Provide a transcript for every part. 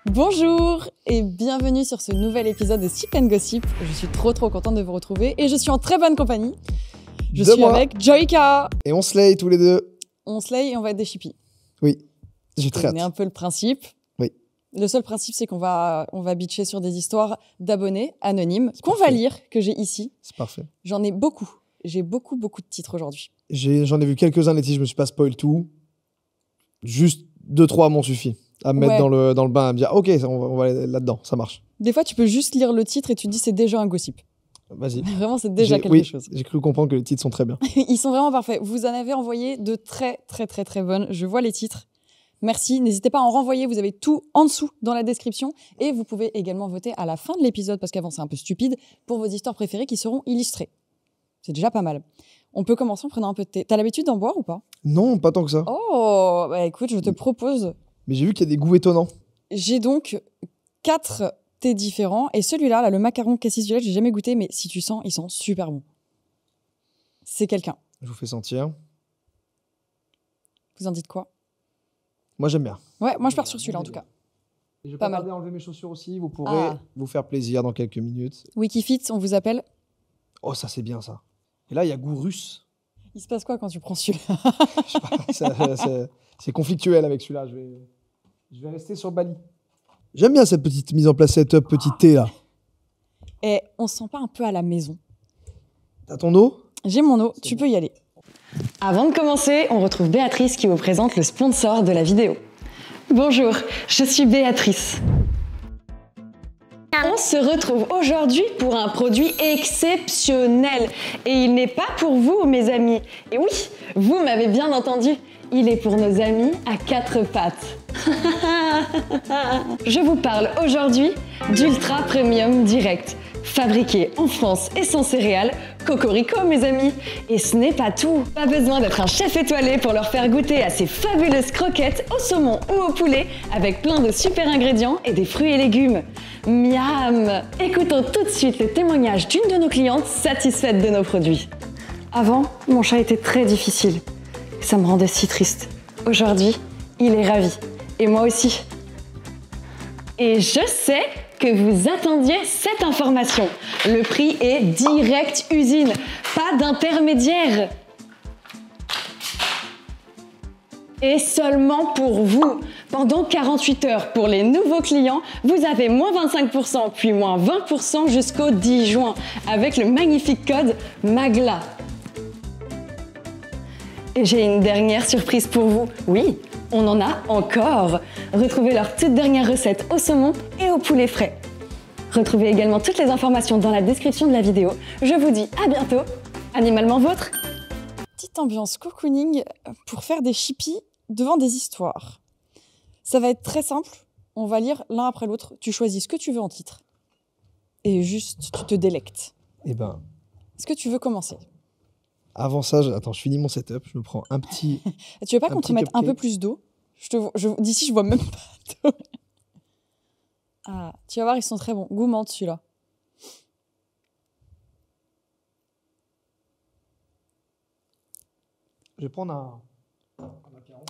Bonjour et bienvenue sur ce nouvel épisode de Sip & Gossip. Je suis trop contente de vous retrouver et je suis en très bonne compagnie. Je suis avec Joyka. Et on slay tous les deux. On slay et on va être des chippies. Oui, j'ai très hâte. On est un peu le principe. Oui. Le seul principe, c'est qu'on va bitcher sur des histoires d'abonnés anonymes qu'on parfait. va lire, que j'ai ici. C'est parfait. J'en ai beaucoup. J'ai beaucoup de titres aujourd'hui. J'en ai vu quelques-uns, les titres, je me suis pas spoil tout. Juste 2-3 m'ont suffi à me mettre dans le bain, à me dire ok, on va aller là-dedans, ça marche. Des fois, tu peux juste lire le titre et tu te dis c'est déjà un gossip. Vas-y. Vraiment, c'est déjà quelque chose. J'ai cru comprendre que les titres sont très bien. Ils sont vraiment parfaits. Vous en avez envoyé de très bonnes. Je vois les titres. Merci. N'hésitez pas à en renvoyer. Vous avez tout en dessous dans la description. Et vous pouvez également voter à la fin de l'épisode, parce qu'avant, c'est un peu stupide, pour vos histoires préférées qui seront illustrées. C'est déjà pas mal. On peut commencer en prenant un peu de thé. T'as l'habitude d'en boire ou pas? Non, pas tant que ça. Oh, bah écoute, je te propose. Mais j'ai vu qu'il y a des goûts étonnants. J'ai donc 4 thés différents. Et celui-là, là, le macaron cassis du lait, j'ai jamais goûté, mais si tu sens, il sent super bon. C'est quelqu'un. Je vous fais sentir. Vous en dites quoi? Moi, j'aime bien. Ouais, moi je pars sur celui-là en tout cas. Et je vais Pas pas mal. tarder à enlever mes chaussures aussi. Vous pourrez vous faire plaisir dans quelques minutes. Wikifit, on vous appelle. Oh, ça, c'est bien, ça. Et là, il y a goût russe. Il se passe quoi quand tu prends celui-là? Je sais pas, c'est conflictuel avec celui-là. Je vais rester sur Bali. J'aime bien cette petite mise en place, cette petit thé là. Et on se sent pas un peu à la maison? T'as ton eau? J'ai mon eau, tu peux y aller. Avant de commencer, on retrouve Béatrice qui vous présente le sponsor de la vidéo. Bonjour, je suis Béatrice. On se retrouve aujourd'hui pour un produit exceptionnel. Et il n'est pas pour vous, mes amis. Et oui, vous m'avez bien entendu. Il est pour nos amis à 4 pattes. Je vous parle aujourd'hui d'Ultra Premium Direct. Fabriqué en France et sans céréales, cocorico mes amis. Et ce n'est pas tout. Pas besoin d'être un chef étoilé pour leur faire goûter à ces fabuleuses croquettes au saumon ou au poulet avec plein de super ingrédients et des fruits et légumes. Miam! Écoutons tout de suite le témoignage d'une de nos clientes satisfaite de nos produits. Avant, mon chat était très difficile. Ça me rendait si triste. Aujourd'hui, il est ravi. Et moi aussi. Et je sais que vous attendiez cette information. Le prix est direct usine, pas d'intermédiaire. Et seulement pour vous. Pendant 48 heures pour les nouveaux clients, vous avez moins 25% puis moins 20% jusqu'au 10 juin avec le magnifique code MAGLA. Et j'ai une dernière surprise pour vous. Oui, on en a encore. Retrouvez leur toute dernière recette au saumon et au poulet frais. Retrouvez également toutes les informations dans la description de la vidéo. Je vous dis à bientôt, animalement vôtre. Petite ambiance cocooning pour faire des chippies devant des histoires. Ça va être très simple. On va lire l'un après l'autre. Tu choisis ce que tu veux en titre. Et juste, tu te délectes. Eh ben, Est-ce que tu veux commencer? avant ça, attends, je finis mon setup. Je me prends un petit. Tu veux pas qu'on te mette un peu plus d'eau? D'ici, je vois même pas d'eau. Ah, tu vas voir, ils sont très bons. Goût menthe, celui-là. Je vais prendre un.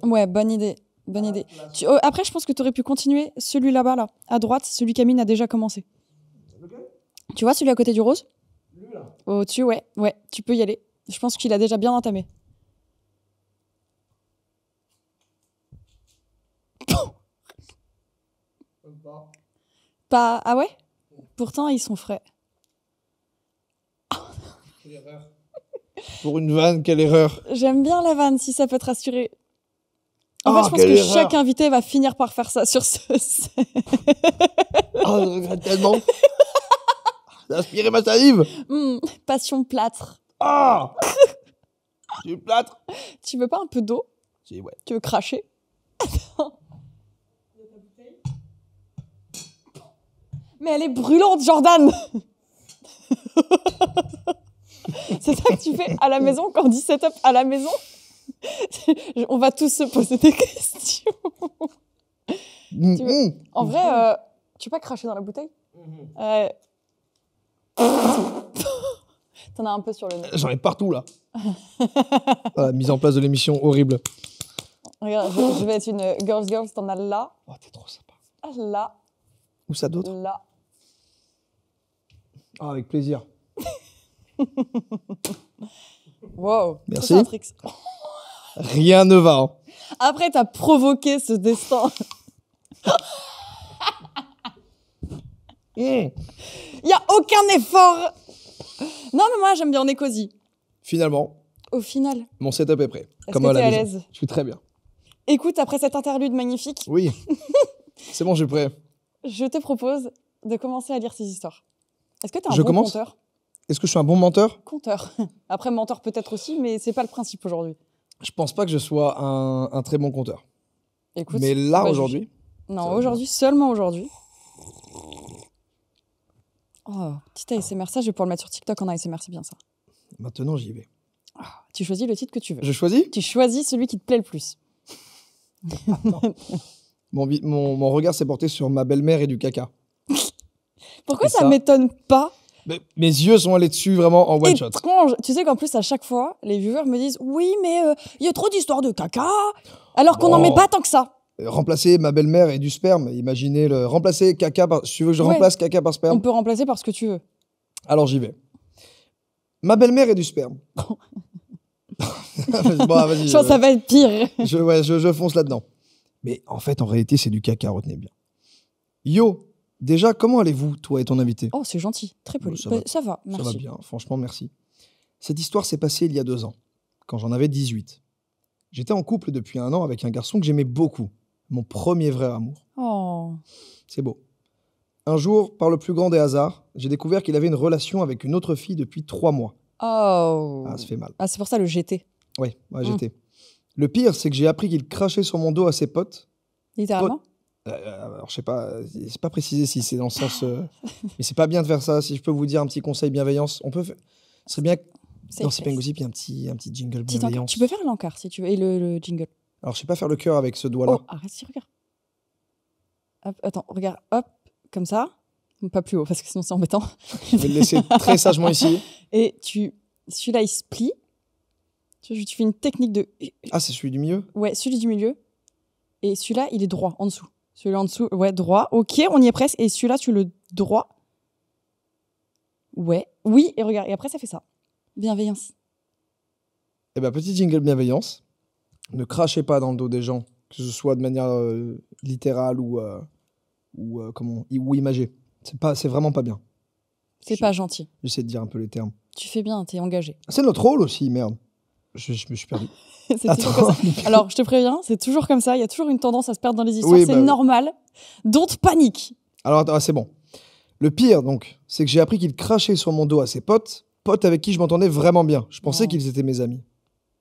Ouais, bonne idée. Bonne idée. Après, je pense que tu aurais pu continuer celui là-bas, là. À droite, celui qu'Amine a déjà commencé. Lequel? Tu vois celui à côté du rose? Lui là. Au-dessus, ouais. Ouais, tu peux y aller. Je pense qu'il a déjà bien entamé. Pas... Ah ouais? Pourtant, ils sont frais. Quelle erreur. Pour une vanne, quelle erreur. J'aime bien la vanne, si ça peut te rassurer. En fait, je pense que chaque invité va finir par faire ça sur ce... Oh, je regrette tellement. J'ai aspiré ma salive. Passion plâtre. Ah. Tu plâtre. Tu veux pas un peu d'eau? Si, ouais. Tu veux cracher? Mais elle est brûlante, Jordan. C'est ça que tu fais à la maison quand on dit setup à la maison? On va tous se poser des questions. En vrai, tu veux pas cracher dans la bouteille? T'en as un peu sur le nez. J'en ai partout là. Voilà, mise en place de l'émission horrible. Regarde, je vais être une girls, t'en as là. Oh, t'es trop sympa. Là. Où ça d'autre? Là. Ah, avec plaisir. Wow. Merci. C'est un trick. Rien ne va. Hein. Après, t'as provoqué ce destin. Il y a aucun effort. Non, mais moi, j'aime bien, on est cosy. Finalement, Au final, mon setup est prêt. est-ce Comme que à t'es la à maison. l'aise? Je suis très bien. Écoute, après cette interlude magnifique, Oui. C'est bon, je suis prêt. je te propose de commencer à lire ces histoires. Est-ce que t'es un Je bon commence conteur? Est-ce que je suis un bon menteur? Conteur. Après, menteur peut-être aussi, mais c'est pas le principe aujourd'hui. Je pense pas que je sois un très bon conteur. Écoute, Mais là, on va aujourd'hui, juger. Non, ça va aujourd'hui, seulement aujourd'hui. Oh, petit ASMR, ça, je vais pouvoir le mettre sur TikTok en ASMR, c'est bien ça. maintenant, j'y vais. Tu choisis le titre que tu veux. Je choisis? Tu choisis celui qui te plaît le plus. Mon regard s'est porté sur ma belle-mère et du caca. Pourquoi Et ça ça m'étonne pas? Mais mes yeux sont allés dessus vraiment en one shot. Étrange. Tu sais qu'en plus, à chaque fois, les viewers me disent « Oui, mais il y a trop d'histoires de caca !» Alors qu'on n'en met pas tant que ça. Remplacer ma belle-mère et du sperme, imaginez le remplacer caca par... Si tu veux que je Ouais. remplace caca par sperme, On peut remplacer par ce que tu veux. alors j'y vais. Ma belle-mère et du sperme. Bon, vas-y, Je pense que ça va être pire. je fonce là-dedans. Mais en fait, en réalité, c'est du caca, retenez bien. Yo, déjà, comment allez-vous, toi et ton invité? Oh, c'est gentil. Très poli. Ça va. Ça va, merci. Ça va bien, franchement, merci. Cette histoire s'est passée il y a 2 ans, quand j'en avais 18. J'étais en couple depuis 1 an avec un garçon que j'aimais beaucoup. Mon premier vrai amour. Oh. C'est beau. Un jour, par le plus grand des hasards, j'ai découvert qu'il avait une relation avec une autre fille depuis 3 mois. Oh. Ah, ça fait mal. Ah, c'est pour ça le GT. Ouais, j'étais. Le pire, c'est que j'ai appris qu'il crachait sur mon dos à ses potes. Littéralement. Alors, je sais pas, c'est pas précisé si c'est dans le sens. Mais c'est pas bien de faire ça. Si je peux vous dire un petit conseil bienveillance, on peut. Ce serait bien. C'est Dans C'est pas classe. gossip, il y a un petit jingle Petit encart. bienveillance. Tu peux faire l'encart si tu veux. Et le jingle. Alors, je sais pas faire le cœur avec ce doigt-là. Oh, arrête, si, regarde. Hop, attends, regarde. Hop, comme ça. Pas plus haut, parce que sinon c'est embêtant. Je vais le laisser très sagement ici. Et celui-là, il se plie. Tu fais une technique de... Ah, c'est celui du milieu? Ouais, celui du milieu. Et celui-là, il est droit, en dessous. Celui-là en dessous, ouais, droit. Ok, on y est presque. Et celui-là, tu le droit. Ouais, oui, et regarde. Et après, ça fait ça. Bienveillance. Eh ben, petit jingle bienveillance. Ne crachez pas dans le dos des gens, que ce soit de manière littérale ou imagée. C'est vraiment pas bien. C'est pas gentil. J'essaie de dire un peu les termes. Tu fais bien, t'es engagé. C'est notre rôle aussi, merde. Je me suis perdu. C'est toujours comme ça. Alors, je te préviens, c'est toujours comme ça. Il y a toujours une tendance à se perdre dans les histoires. Oui, c'est bah oui. normal. Don't panique. Alors, attends, c'est bon. Le pire, donc, c'est que j'ai appris qu'il crachait sur mon dos à ses potes avec qui je m'entendais vraiment bien. Je pensais Oh. qu'ils étaient mes amis.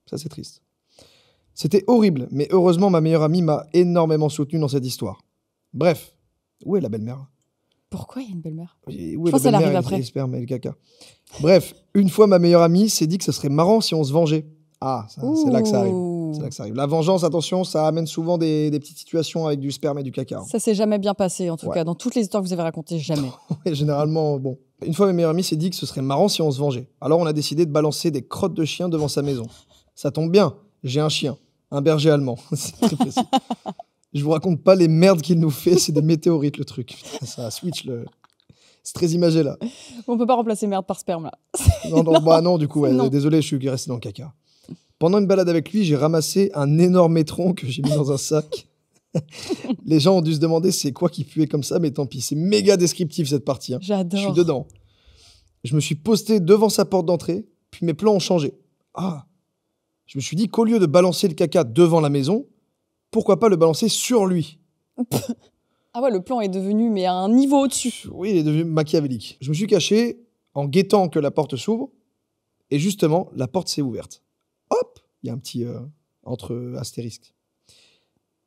Ça, c'est triste. C'était horrible, mais heureusement, ma meilleure amie m'a énormément soutenu dans cette histoire. Bref, où est la belle-mère? Pourquoi il y a une belle-mère? Où est Je la pense qu'elle belle-mère arrive et après. les spermes et le caca? Bref, une fois, ma meilleure amie s'est dit que ce serait marrant si on se vengeait. Ah, c'est là que ça arrive. Ouh. C'est là que ça arrive. La vengeance, attention, ça amène souvent des petites situations avec du sperme et du caca. Ça s'est jamais bien passé, en tout Ouais. cas. Dans toutes les histoires que vous avez racontées, jamais. Et généralement, bon. Une fois, ma meilleure amie s'est dit que ce serait marrant si on se vengeait. Alors, on a décidé de balancer des crottes de chien devant sa maison. Ça tombe bien, j'ai un chien, un berger allemand. C'est très précis. Je vous raconte pas les merdes qu'il nous fait, c'est des météorites le truc. Putain, ça switch le. C'est très imagé là. On peut pas remplacer merde par sperme, là. Non, du coup, ouais, Non. désolé, je suis resté dans le caca. Pendant une balade avec lui, j'ai ramassé un énorme étron que j'ai mis dans un sac. Les gens ont dû se demander c'est quoi qui puait comme ça, mais tant pis. C'est méga descriptif cette partie. Hein. J'adore. Je suis dedans. Je me suis posté devant sa porte d'entrée, puis mes plans ont changé. Ah, je me suis dit qu'au lieu de balancer le caca devant la maison, pourquoi pas le balancer sur lui? Ah ouais, le plan est devenu, mais à un niveau au-dessus. Oui, il est devenu machiavélique. Je me suis caché en guettant que la porte s'ouvre, et justement, la porte s'est ouverte. Hop, il y a un petit entre astérisques.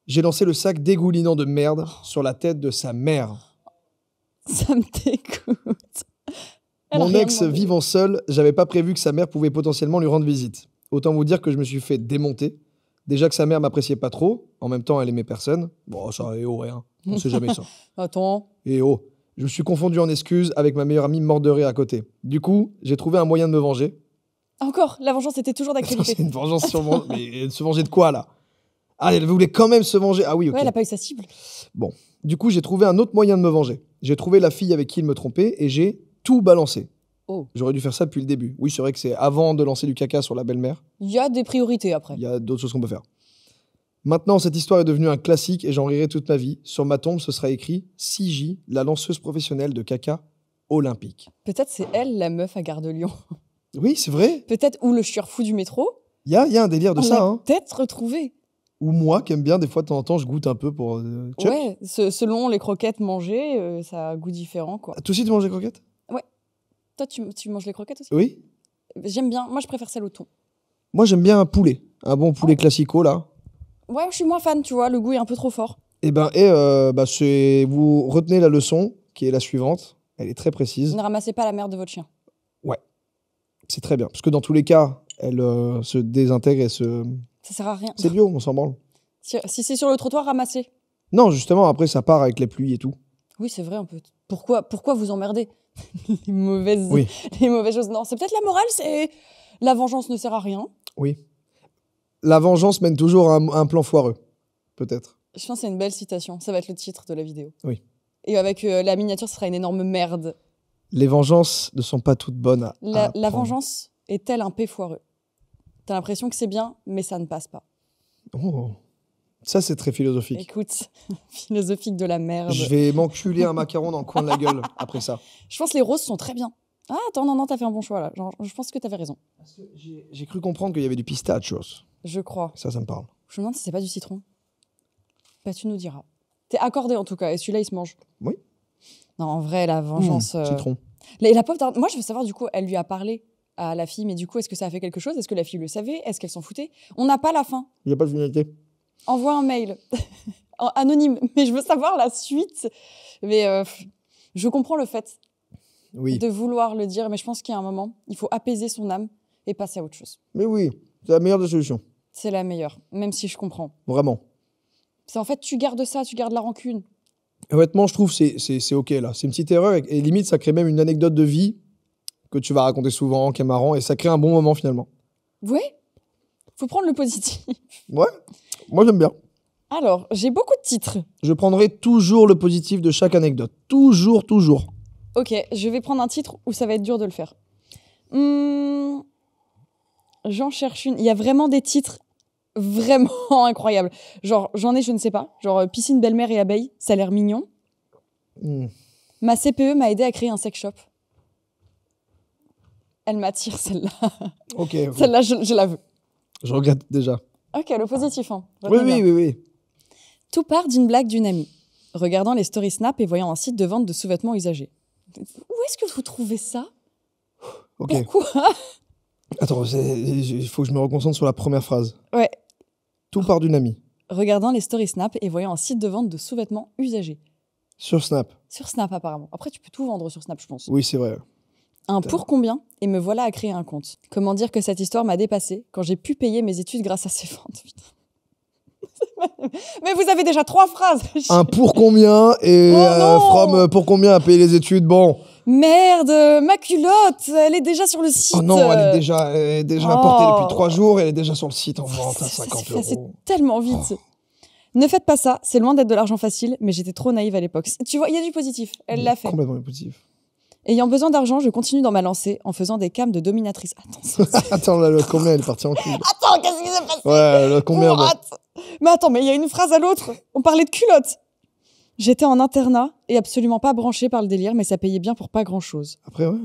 J'ai lancé le sac dégoulinant de merde sur la tête de sa mère. Ça me dégoûte. Elle a Mon rien ex demandé. vivant seul, j'avais pas prévu que sa mère pouvait potentiellement lui rendre visite. Autant vous dire que je me suis fait démonter. Déjà que sa mère m'appréciait pas trop, en même temps elle aimait personne. Bon, ça, rien. On sait jamais ça. Attends. Et je me suis confondu en excuses avec ma meilleure amie morte de rire à côté. Du coup, j'ai trouvé un moyen de me venger. Encore, la vengeance était toujours C'est d'actualité. une vengeance sur mais se venger de quoi là? Ah, elle voulait quand même se venger. Ah oui, ok. Ouais, elle a pas eu sa cible. Bon. Du coup, j'ai trouvé un autre moyen de me venger. J'ai trouvé la fille avec qui il me trompait et j'ai tout balancé. Oh. J'aurais dû faire ça depuis le début. Oui, c'est vrai que c'est avant de lancer du caca sur la belle-mère. Il y a des priorités après. Il y a d'autres choses qu'on peut faire. Maintenant, cette histoire est devenue un classique et j'en rirai toute ma vie. Sur ma tombe, ce sera écrit CJ, la lanceuse professionnelle de caca olympique. Peut-être c'est elle, la meuf à Gare de Lyon. Oui, c'est vrai. Peut-être ou le chieur fou du métro. Il y a un délire de On ça. l'a Hein. peut-être retrouvé. Ou moi, qui aime bien, des fois, de temps en temps, je goûte un peu pour check. Ouais, selon les croquettes mangées, ça a un goût différent, quoi. Toi aussi, tu manges des croquettes? Toi, tu manges les croquettes aussi? Oui. J'aime bien. Moi, je préfère celle au thon. Moi, j'aime bien un poulet. Un bon poulet classico, là. Ouais, je suis moins fan, tu vois. Le goût est un peu trop fort. Vous retenez la leçon, qui est la suivante. Elle est très précise. Ne ramassez pas la merde de votre chien. C'est très bien. Parce que dans tous les cas, elle se désintègre et se... Ça sert à rien. C'est bio, on s'en branle. Si c'est sur le trottoir, ramassez. Non, justement, après, ça part avec les pluies et tout. Oui, c'est vrai, un peu. Pourquoi vous emmerdez les mauvaises choses. Non, c'est peut-être la morale, c'est la vengeance ne sert à rien. Oui. La vengeance mène toujours à un plan foireux. Peut-être. Je pense que c'est une belle citation. Ça va être le titre de la vidéo. Oui. Et avec la miniature, ce sera une énorme merde. Les vengeances ne sont pas toutes bonnes à La prendre. vengeance est tel un paix foireux. T'as l'impression que c'est bien, mais ça ne passe pas. Oh. Ça, c'est très philosophique. Écoute, philosophique de la merde. Je vais m'enculer un macaron dans le coin de la gueule après ça. Je pense que les roses sont très bien. Ah, attends, non, t'as fait un bon choix là. Genre, je pense que t'avais raison. Parce que j'ai cru comprendre qu'il y avait du pistachios. Je crois. Ça me parle. Je me demande si c'est pas du citron. Bah, tu nous diras. T'es accordé en tout cas, et celui-là, il se mange. Oui. Non, en vrai, la vengeance. Citron. La pauvre Tarn- Moi, je veux savoir, du coup, elle lui a parlé à la fille, mais du coup, est-ce que ça a fait quelque chose? Est-ce que la fille le savait? Est-ce qu'elle s'en foutait? On n'a pas la fin. Il n'y a pas de finalité. Envoie un mail. Anonyme. Mais je veux savoir la suite. Mais je comprends le fait Oui. de vouloir le dire, mais je pense qu'il y a un moment, il faut apaiser son âme et passer à autre chose. Mais oui, c'est la meilleure des solutions. C'est la meilleure, même si je comprends. Vraiment. C'est en fait, tu gardes ça, tu gardes la rancune. Honnêtement, je trouve que c'est OK, là. C'est une petite erreur et limite, ça crée même une anecdote de vie que tu vas raconter souvent, qui est marrant, et ça crée un bon moment finalement. Ouais, faut prendre le positif. Ouais, moi j'aime bien. Alors, j'ai beaucoup de titres. Je prendrai toujours le positif de chaque anecdote. Toujours, toujours. Ok, je vais prendre un titre où ça va être dur de le faire. J'en cherche une. Il y a vraiment des titres vraiment incroyables. Genre, j'en ai, je ne sais pas. Genre, piscine, belle-mère et abeille, ça a l'air mignon. Ma CPE m'a aidé à créer un sex shop. Elle m'attire, celle-là. Ok. Celle-là, je la veux. Je regrette déjà. Ok, le positif. Hein. Oui. Tout part d'une blague d'une amie. Regardant les stories Snap et voyant un site de vente de sous-vêtements usagés. Où est-ce que vous trouvez ça? Ok. Pourquoi? Attends, il faut que je me reconcentre sur la première phrase. Ouais. Tout part d'une amie. Regardant les stories Snap et voyant un site de vente de sous-vêtements usagés. Sur Snap. Sur Snap, apparemment. Après, tu peux tout vendre sur Snap, je pense. Oui, c'est vrai. Un pour combien? Et me voilà à créer un compte. Comment dire que cette histoire m'a dépassée quand j'ai pu payer mes études grâce à ces ventes? Putain. Mais vous avez déjà 3 phrases. Un pour combien et Oh non from pour combien à payer les études? Bon. Merde, ma culotte, elle est déjà sur le site. Oh non, elle est déjà Oh. portée depuis 3 jours et elle est déjà sur le site en vente à 50 C'est euros. tellement vite. Ne faites pas ça, c'est loin d'être de l'argent facile, mais j'étais trop naïve à l'époque. Tu vois, il y a du positif, elle l'a fait. Complètement positif. Ayant besoin d'argent, je continue dans ma lancée en faisant des cams de dominatrice. Attends, Attends, là, l'autre combien elle est partie en cul? Attends, qu'est-ce qui s'est passé? Ouais, l'autre combien? What? Mais attends, mais il y a une phrase à l'autre. On parlait de culottes. J'étais en internat et absolument pas branchée par le délire, mais ça payait bien pour pas grand-chose. Après, ouais.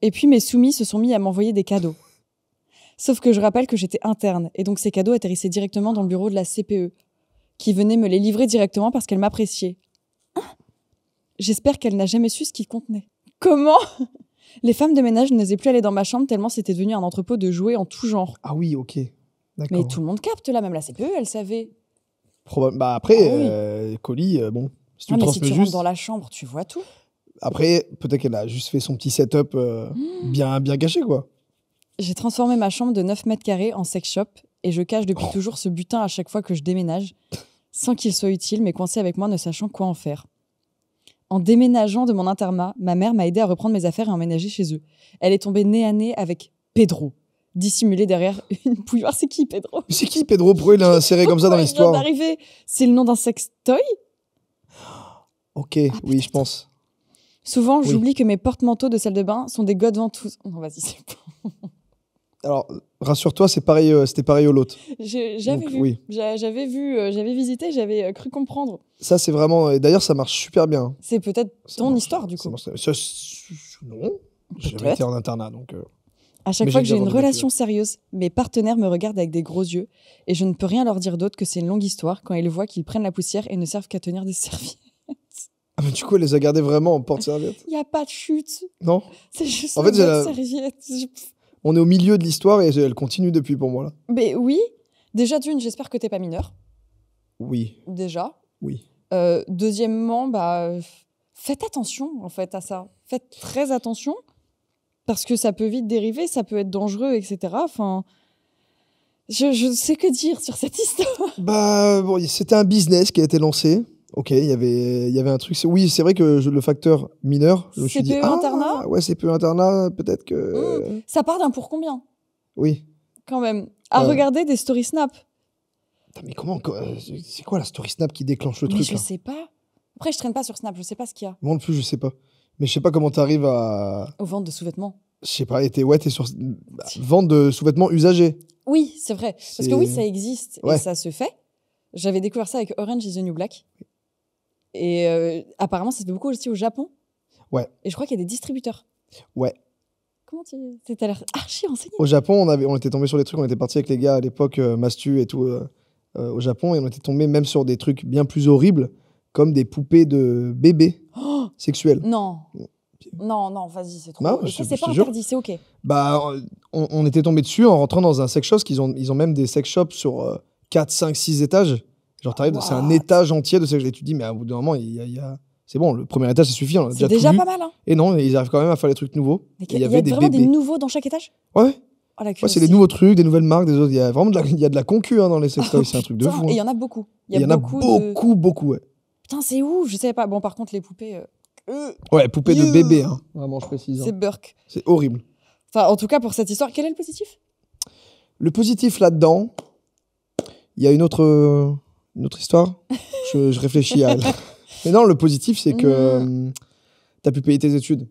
Et puis mes soumis se sont mis à m'envoyer des cadeaux. Sauf que je rappelle que j'étais interne, et donc ces cadeaux atterrissaient directement dans le bureau de la CPE, qui venait me les livrer directement parce qu'elle m'appréciait. J'espère qu'elle n'a jamais su ce qu'ils contenaient. Comment? Les femmes de ménage n'osaient plus aller dans ma chambre tellement c'était devenu un entrepôt de jouets en tout genre. Ah oui, ok. D'accord. Mais tout le monde capte là, même la CPE, elle savait. Bah après, Ah oui. Colis, bon, si tu Ah, le mais si transmets tu rentres juste. dans la chambre, tu vois tout. Après, peut-être qu'elle a juste fait son petit setup bien caché, quoi. J'ai transformé ma chambre de 9 mètres carrés en sex shop et je cache depuis toujours ce butin à chaque fois que je déménage, sans qu'il soit utile, mais coincé avec moi ne sachant quoi en faire. En déménageant de mon internat, ma mère m'a aidé à reprendre mes affaires et à emménager chez eux. Elle est tombée nez à nez avec Pedro, dissimulé derrière une bouilloire. C'est qui, Pedro? Mais c'est qui, Pedro? Pourquoi il l'a inséré comme ça dans Pourquoi il vient l'histoire? d'arriver? C'est le nom d'un sextoy? Ok, oui, je pense. Souvent, Oui. j'oublie que mes porte-manteaux de salle de bain sont des godes ventouses. Non, vas-y, c'est bon. Alors, rassure-toi, c'est pareil, c'était pareil au lot. J'avais Donc, vu. oui. J'avais vu, j'avais visité, j'avais cru comprendre. Ça, c'est vraiment. Et d'ailleurs, ça marche super bien. C'est peut-être Ça ton marche- histoire, du ça coup. marche- non, j'ai jamais Peut-être. été en internat, donc. À chaque Mais fois j'ai que j'ai déjà une vendu relation sérieuse, mes partenaires me regardent avec des gros yeux et je ne peux rien leur dire d'autre que c'est une longue histoire quand ils voient qu'ils prennent la poussière et ne servent qu'à tenir des serviettes. Ah, mais du coup, elle les a gardés vraiment en porte-serviette? Il n'y a pas de chute, Non? c'est juste En une fait, j'ai bonne la- serviette. On est au milieu de l'histoire et elle continue depuis pour moi, là. Mais oui, déjà d'une, j'espère que t'es pas mineur, Oui, déjà. oui. Deuxièmement, faites attention en fait à ça. Faites très attention parce que ça peut vite dériver, ça peut être dangereux, etc. Enfin, je ne sais que dire sur cette histoire. Bah, bon, c'était un business qui a été lancé. Ok, il y avait un truc. Oui, c'est vrai que le facteur mineur, je me suis dit. CPE internat Ouais, CPE internat, peut-être que. Ça part d'un pour combien Oui. quand même à Ouais. regarder des story snap. Putain, mais c'est quoi la story Snap qui déclenche le Mais truc je là? sais pas. Après, je traîne pas sur Snap, je sais pas ce qu'il y a. Moi non plus, je sais pas. Mais je sais pas comment t'arrives à. Aux ventes de sous-vêtements. Je sais pas, t'es sur. Vente de sous-vêtements usagés. Oui, c'est vrai. Parce que C'est- oui, ça existe Ouais. et ça se fait. J'avais découvert ça avec Orange is the New Black. Et apparemment, ça se fait beaucoup aussi au Japon. Ouais. Et je crois qu'il y a des distributeurs. Ouais. Comment tu... T'as l'air archi renseigné. Au Japon, on était tombé sur des trucs, on était parti avec les gars à l'époque, Mastu et tout, au Japon, et on était tombé même sur des trucs bien plus horribles, comme des poupées de bébés Oh sexuels. non. Non, non, vas-y, c'est trop. Non, Et je ça, te- c'est je pas te jure. interdit, c'est ok. Bah, on était tombé dessus en rentrant dans un sex shop, ils ont même des sex shops sur 4, 5, 6 étages. Genre, t'arrives, c'est un What? étage entier de sex shop, et tu te dis, mais à bout d'un moment, c'est bon, le premier étage, ça suffit, on a C'est déjà déjà tout vu. pas mal, hein. Et non, ils arrivent quand même à faire des trucs nouveaux. Mais Et il y y a avait des vraiment bébés. des nouveaux dans chaque étage. Ouais, Oh, la ouais, c'est des curiosité. nouveaux trucs, des nouvelles marques, des autres. Il y a vraiment il y a de la concu hein, dans les sextoys, c'est un truc de Putain, fou. Et il hein. y en a beaucoup. Il y en a beaucoup. beaucoup, ouais. Putain, c'est ouf, je savais pas. Bon, par contre, les poupées, Ouais, poupée de You. bébé, hein. Vraiment, je précise. c'est hein. burk. C'est horrible. Enfin, en tout cas, pour cette histoire, quel est le positif? Le positif là-dedans, il y a une autre histoire. Je réfléchis à elle. Mais non, le positif, c'est que t'as pu payer tes études.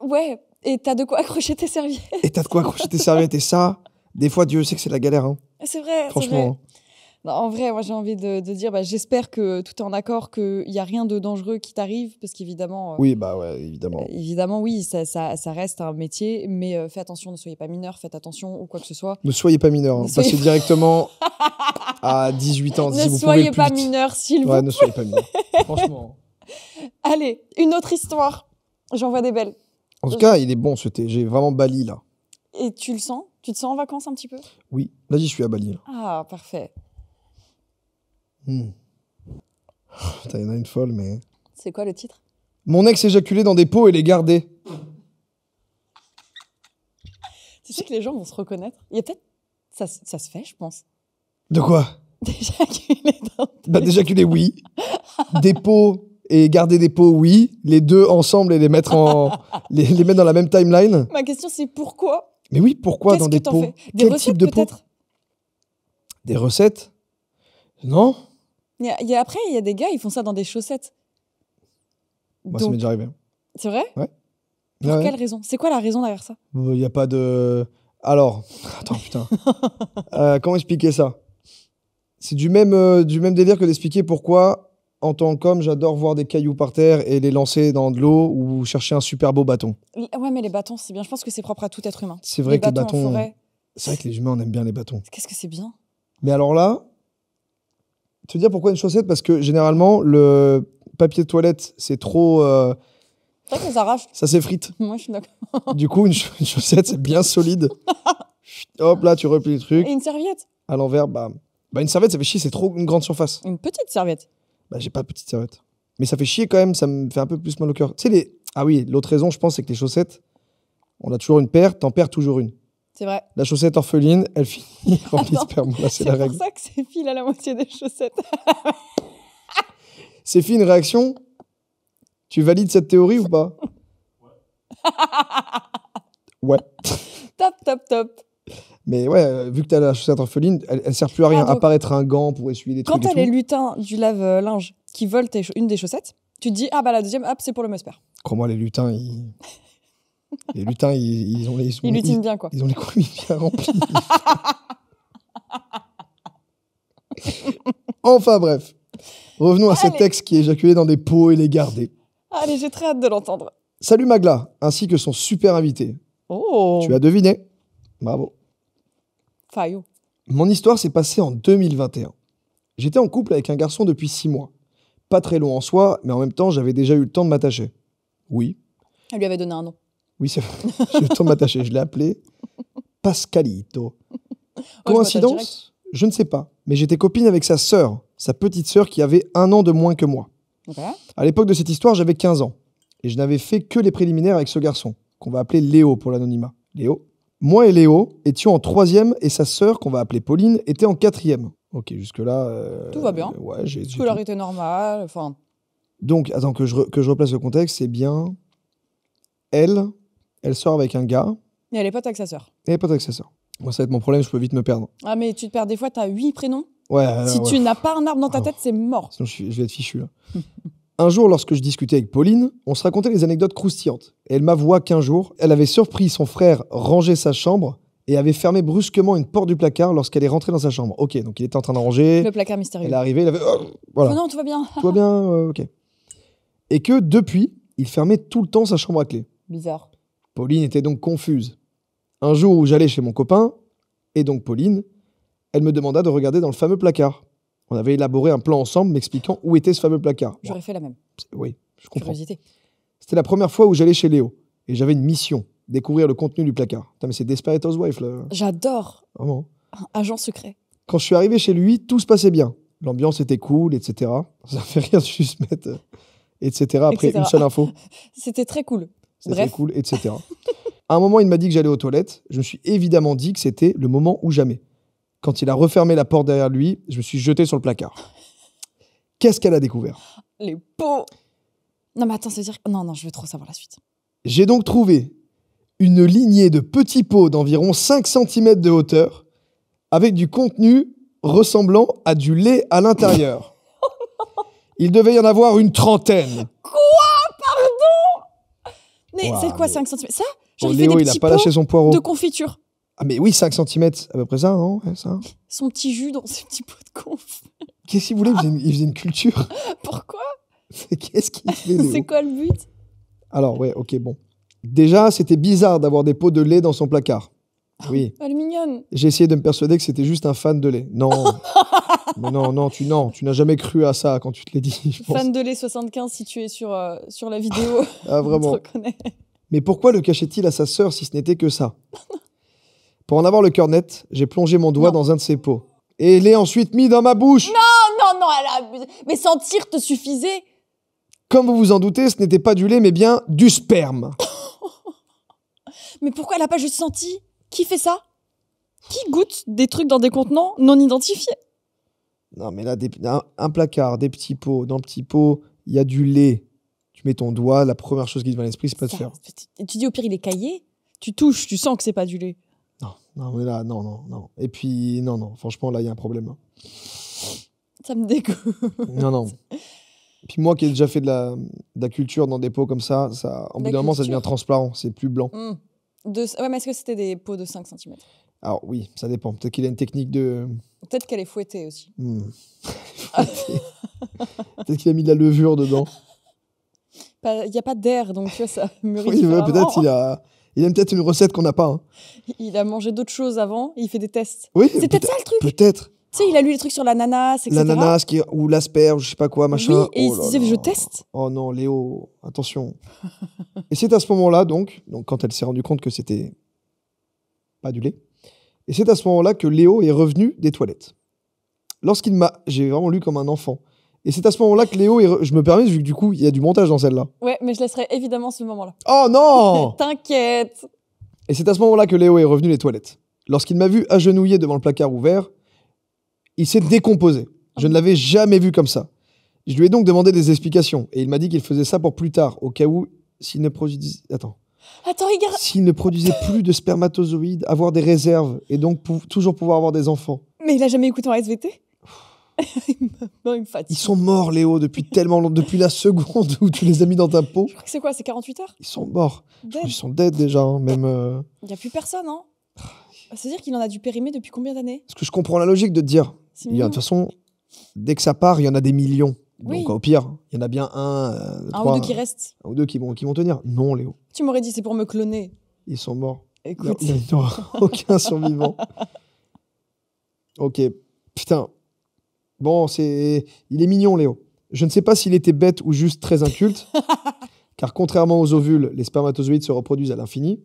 Ouais, et t'as de quoi accrocher tes serviettes. Et t'as de quoi accrocher tes serviettes. Et ça, des fois, Dieu sait que c'est de la galère. Hein. C'est vrai, c'est vrai. Franchement. Non, en vrai, moi j'ai envie de dire, j'espère que tout est en accord, qu'il n'y a rien de dangereux qui t'arrive, parce qu'évidemment, Oui, bah ouais, évidemment. évidemment, oui, ça reste un métier, mais faites attention, ne soyez pas mineur, faites attention ou quoi que ce soit. Ne soyez pas mineur. Hein. Ne soyez Passez directement à 18 ans. si Ne vous pouvez soyez le plus pas vite. mineur, s'il vous Ouais, plaît. ne soyez pas mineur. Franchement. Allez, une autre histoire. J'en vois des belles. En tout cas, il est bon ce thé. J'ai vraiment Bali là. Et tu le sens? Tu te sens en vacances un petit peu? Oui, là j'y suis à Bali. Là. Ah, parfait. Putain, il y en a une folle, mais. C'est quoi le titre? Mon ex éjaculé dans des pots et les garder. Tu sais que les gens vont se reconnaître. Il y a peut-être... Ça se fait, je pense. De quoi? D'éjaculer dans... Bah, d'éjaculer, oui. Des pots et garder des pots, oui. Les deux ensemble et les mettre les mettre dans la même timeline. Ma question, c'est pourquoi? Mais oui, pourquoi Qu'est-ce dans que des t'en pots? fais? Des Quel recettes, type de pots? peut-être? Des recettes? Non? Après, il y a des gars, ils font ça dans des chaussettes. Moi, ça Donc, m'est déjà arrivé. c'est vrai? Ouais. Pour Ouais, quelle raison? C'est quoi la raison derrière ça? Il n'y a pas de. Alors, attends, putain. Comment expliquer ça? C'est du même délire que d'expliquer pourquoi, en tant qu'homme, j'adore voir des cailloux par terre et les lancer dans de l'eau ou chercher un super beau bâton. Ouais, mais les bâtons, c'est bien. Je pense que c'est propre à tout être humain. C'est vrai que les en bâtons. forêt, C'est vrai que les humains, on aime bien les bâtons. qu'est-ce que c'est bien? Mais alors là, te dire pourquoi une chaussette? Parce que généralement, le papier de toilette, c'est trop. C'est vrai qu'on s'arrache. Ça s'effrite. Moi, je suis d'accord. Du coup, une chaussette, c'est bien solide. Hop, là, tu replies le truc. Et une serviette? À l'envers, bah, une serviette, ça fait chier, c'est trop une grande surface. Une petite serviette. Bah, j'ai pas de petite serviette. Mais ça fait chier quand même, ça me fait un peu plus mal au cœur. Tu sais, les. Ah oui, l'autre raison, je pense, c'est que les chaussettes, on a toujours une paire, t'en perds toujours une. C'est vrai. La chaussette orpheline, elle finit remplie de Attends, sperme. Là, c'est C'est la pour règle. ça que c'est file à la moitié des chaussettes. C'est fait une réaction? Tu valides cette théorie ou pas? Ouais. Top, top, top. Mais ouais, vu que t'as la chaussette orpheline, elle sert plus à rien, Ah, donc- à part être un gant pour essuyer des Quand trucs t'as et les tout. lutins du lave-linge qui volent une des chaussettes, tu te dis, ah bah la deuxième, hop, c'est pour le musper. Crois-moi, les lutins, les lutins, ils ont les... Ils lutinent bien, quoi. Ils ont les couilles bien remplis. Enfin bref. Revenons à cet Allez. ex qui éjaculait dans des pots et les gardait. Allez, j'ai très hâte de l'entendre. Salut Magla, ainsi que son super invité. Oh, Tu as deviné. Bravo. Fayot. Mon histoire s'est passée en 2021. J'étais en couple avec un garçon depuis 6 mois. Pas très long en soi, mais en même temps, j'avais déjà eu le temps de m'attacher. Oui, Elle lui avait donné un nom. oui, c'est vrai. J'ai eu le temps de m'attacher. Je l'ai appelé Pascalito. je m'attache direct. Coïncidence? Je ne sais pas. Mais j'étais copine avec sa sœur, sa petite sœur qui avait 1 an de moins que moi. Ok. À l'époque de cette histoire, j'avais 15 ans. Et je n'avais fait que les préliminaires avec ce garçon, qu'on va appeler Léo pour l'anonymat. Léo. Moi et Léo étions en 3e et sa sœur, qu'on va appeler Pauline, était en 4e. Ok, jusque-là... Tout va bien. Ouais, j'ai tout. Scolarité normale, enfin... Donc, attends, que je replace le contexte, c'est bien... Elle sort avec un gars, Et elle est pote avec sa sœur. et elle est pote avec sa sœur. Moi, ça va être mon problème, je peux vite me perdre. Ah, mais tu te perds des fois, t'as 8 prénoms. Ouais, Si ouais. tu n'as pas un arbre dans ta Ah. tête, c'est mort. Sinon, je vais être fichu, là. Un jour, lorsque je discutais avec Pauline, on se racontait des anecdotes croustillantes. Et elle m'avoua qu'un jour, elle avait surpris son frère ranger sa chambre et avait fermé brusquement une porte du placard lorsqu'elle est rentrée dans sa chambre. Ok, donc il était en train de ranger, Le placard mystérieux. elle est arrivée, il avait... voilà, Oh non, tout va bien. tout va bien, ok. Et que, depuis, il fermait tout le temps sa chambre à clé. Bizarre. Pauline était donc confuse. Un jour où j'allais chez mon copain, et donc Pauline, elle me demanda de regarder dans le fameux placard. On avait élaboré un plan ensemble m'expliquant où était ce fameux placard. J'aurais fait la même. Oui, je comprends. Curiosité. C'était la première fois où j'allais chez Léo. Et j'avais une mission, découvrir le contenu du placard. Putain, mais c'est Desperate Housewives, là. J'adore. Vraiment. Un agent secret. Quand je suis arrivé chez lui, tout se passait bien. L'ambiance était cool, etc. Ça fait rire de juste mettre... etc. après Etc. une seule info. C'était très cool. C'était Bref. cool, etc. À un moment, il m'a dit que j'allais aux toilettes. Je me suis évidemment dit que c'était le moment ou jamais. Quand il a refermé la porte derrière lui, je me suis jeté sur le placard. Qu'est-ce qu'elle a découvert? Les pots. Non, mais attends, ça veut dire... Non, je veux trop savoir la suite. J'ai donc trouvé une lignée de petits pots d'environ 5 cm de hauteur avec du contenu ressemblant à du lait à l'intérieur. Il devait y en avoir une 30aine. Mais Ouah, c'est quoi, mais- 5 cm? Ça? Bon, Genre, il fait Léo, des il a petits pas pots lâché son poireau. de confiture. Ah mais oui, 5 cm, à peu près ça, non? Ouais, ça. Son petit jus dans ses petits pots de conf. Qu'est-ce qu'il voulait? Il faisait une culture. Pourquoi? Qu'est-ce qu'il fait, Léo? C'est quoi le but? Alors, ouais, ok, bon. Déjà, c'était bizarre d'avoir des pots de lait dans son placard. Oui. Elle est mignonne. J'ai essayé de me persuader que c'était juste un fan de lait. Non. Mais non, tu n'as jamais cru à ça quand tu te l'as dit, je pense. Fan de lait 75, si tu es sur la vidéo. Ah, On te vraiment. reconnaît. Mais pourquoi le cachait-il à sa sœur si ce n'était que ça? Pour en avoir le cœur net, j'ai plongé mon doigt Non. dans un de ses pots. Et l'ai ensuite mis dans ma bouche. Non, elle a abusé. Mais sentir te suffisait. Comme vous vous en doutez, ce n'était pas du lait, mais bien du sperme. Mais pourquoi elle a pas juste senti? Qui fait ça? Qui goûte des trucs dans des contenants non identifiés? Non, mais là, un placard, des petits pots. Dans le petit pot, il y a du lait. Tu mets ton doigt, la première chose qui te vient à l'esprit, c'est pas de Ça, faire. tu dis au pire, il est caillé. Tu touches, tu sens que c'est pas du lait. Non, mais là, non. Et puis, non, franchement, là, il y a un problème. Hein. Ça me dégoûte. Non. Puis moi qui ai déjà fait de la culture dans des pots comme ça, au bout La d'un moment, ça culture. devient transparent, c'est plus blanc. Ouais, mais est-ce que c'était des pots de 5 cm? Alors oui, ça dépend. Peut-être qu'il a une technique de... Peut-être qu'elle est fouettée aussi. Peut-être qu'il a mis de la levure dedans. Il n'y a pas d'air, donc tu vois, ça mûrit Oui, ouais, différemment. peut-être il a peut-être une recette qu'on n'a pas. Hein. Il a mangé d'autres choses avant, et il fait des tests. Oui, C'est peut-être ça le truc. Peut-être. Tu sais, il a lu les trucs sur l'ananas, etc. L'ananas ou l'asperge, je sais pas quoi, machin. Oui, et il Oh se là disait, là. je teste. Oh non, Léo, attention. Et c'est à ce moment-là, donc quand elle s'est rendue compte que c'était pas du lait, et c'est à ce moment-là que Léo est revenu des toilettes. J'ai vraiment lu comme un enfant. Et c'est à ce moment-là que Léo je me permets, vu que du coup, il y a du montage dans celle-là. Ouais, mais je laisserai évidemment ce moment-là. Oh non! T'inquiète. Et c'est à ce moment-là que Léo est revenu des toilettes. Lorsqu'il m'a vu agenouillé devant le placard ouvert, il s'est décomposé. Je ne l'avais jamais vu comme ça. Je lui ai donc demandé des explications. Et il m'a dit qu'il faisait ça pour plus tard, au cas où s'il ne produisait... Attends. Attends, regarde. S'il ne produisait plus de spermatozoïdes, avoir des réserves et donc toujours pouvoir avoir des enfants. Mais il a jamais écouté en SVT. Non, il me fatigue. Ils sont morts, Léo, depuis tellement longtemps. Depuis la seconde où tu les as mis dans ta peau. Je crois que c'est quoi, c'est 48 heures? Ils sont morts. Dead. Ils sont dead déjà, hein, même. Il n'y a plus personne, hein. C'est-à-dire qu'il en a dû périmer depuis combien d'années? Parce que je comprends la logique de te dire. C'est Il y a, de mignon. toute façon, dès que ça part, il y en a des millions. Oui. Donc au pire, il y en a bien Un trois, ou deux qui restent. un ou deux qui vont tenir. Non, Léo, Tu m'aurais dit c'est pour me cloner. ils sont morts. Écoute. Il n'y en aura aucun survivant. Ok, putain. Bon, il est mignon, Léo. Je ne sais pas s'il était bête ou juste très inculte, car contrairement aux ovules, les spermatozoïdes se reproduisent à l'infini.